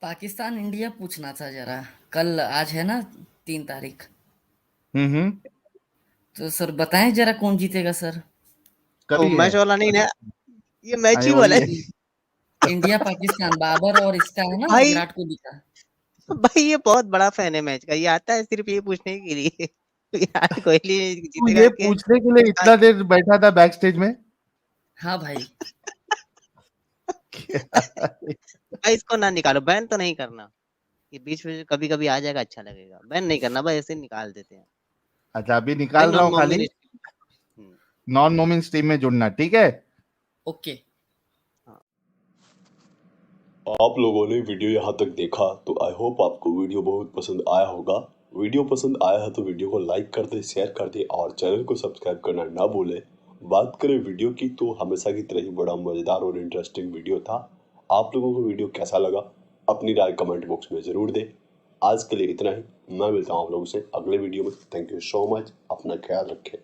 पाकिस्तान इंडिया पूछना था जरा, कल आज है ना 3 तारीख, हम्म। तो सर बताएं जरा कौन जीतेगा सर। कल ओ ही है। मैच वाला नहीं ना, ये मैच हाँ, ही ये वाला वही है। है। इंडिया पाकिस्तान, बाबर और इसका है ना भाई विराट कोहली का। भाई ये बहुत बड़ा फैन है मैच का, ये आता है सिर्फ ये पूछने के लिए विराट कोहली तू जीतेगा ये कि पूछने के लिए इतना देर बैठा था बैक स्टेज में? हाँ भाई, भाई इसको ना निकालो, बैन तो नहीं करना, ये बीच में कभी कभी आ जाएगा, अच्छा लगेगा, बैन नहीं करना भाई, ऐसे निकाल देते हैं अच्छा, अभी भाई। निकाल रहा नॉन हूँ खाली। मोमिन नॉन मोमिन टीम में जुड़ना, ठीक है? ओके। आप लोगों ने वीडियो यहाँ तक देखा तो आई होप आपको वीडियो बहुत पसंद आया होगा। वीडियो पसंद आया है तो वीडियो को लाइक कर दे, शेयर कर दे और चैनल को सब्सक्राइब करना ना भूले। बात करें वीडियो की तो हमेशा की तरह ही बड़ा मजेदार और इंटरेस्टिंग वीडियो था। आप लोगों को वीडियो कैसा लगा अपनी राय कमेंट बॉक्स में जरूर दे। आज के लिए इतना ही, मैं मिलता हूँ आप लोगों से अगले वीडियो में। थैंक यू सो मच, अपना ख्याल रखें।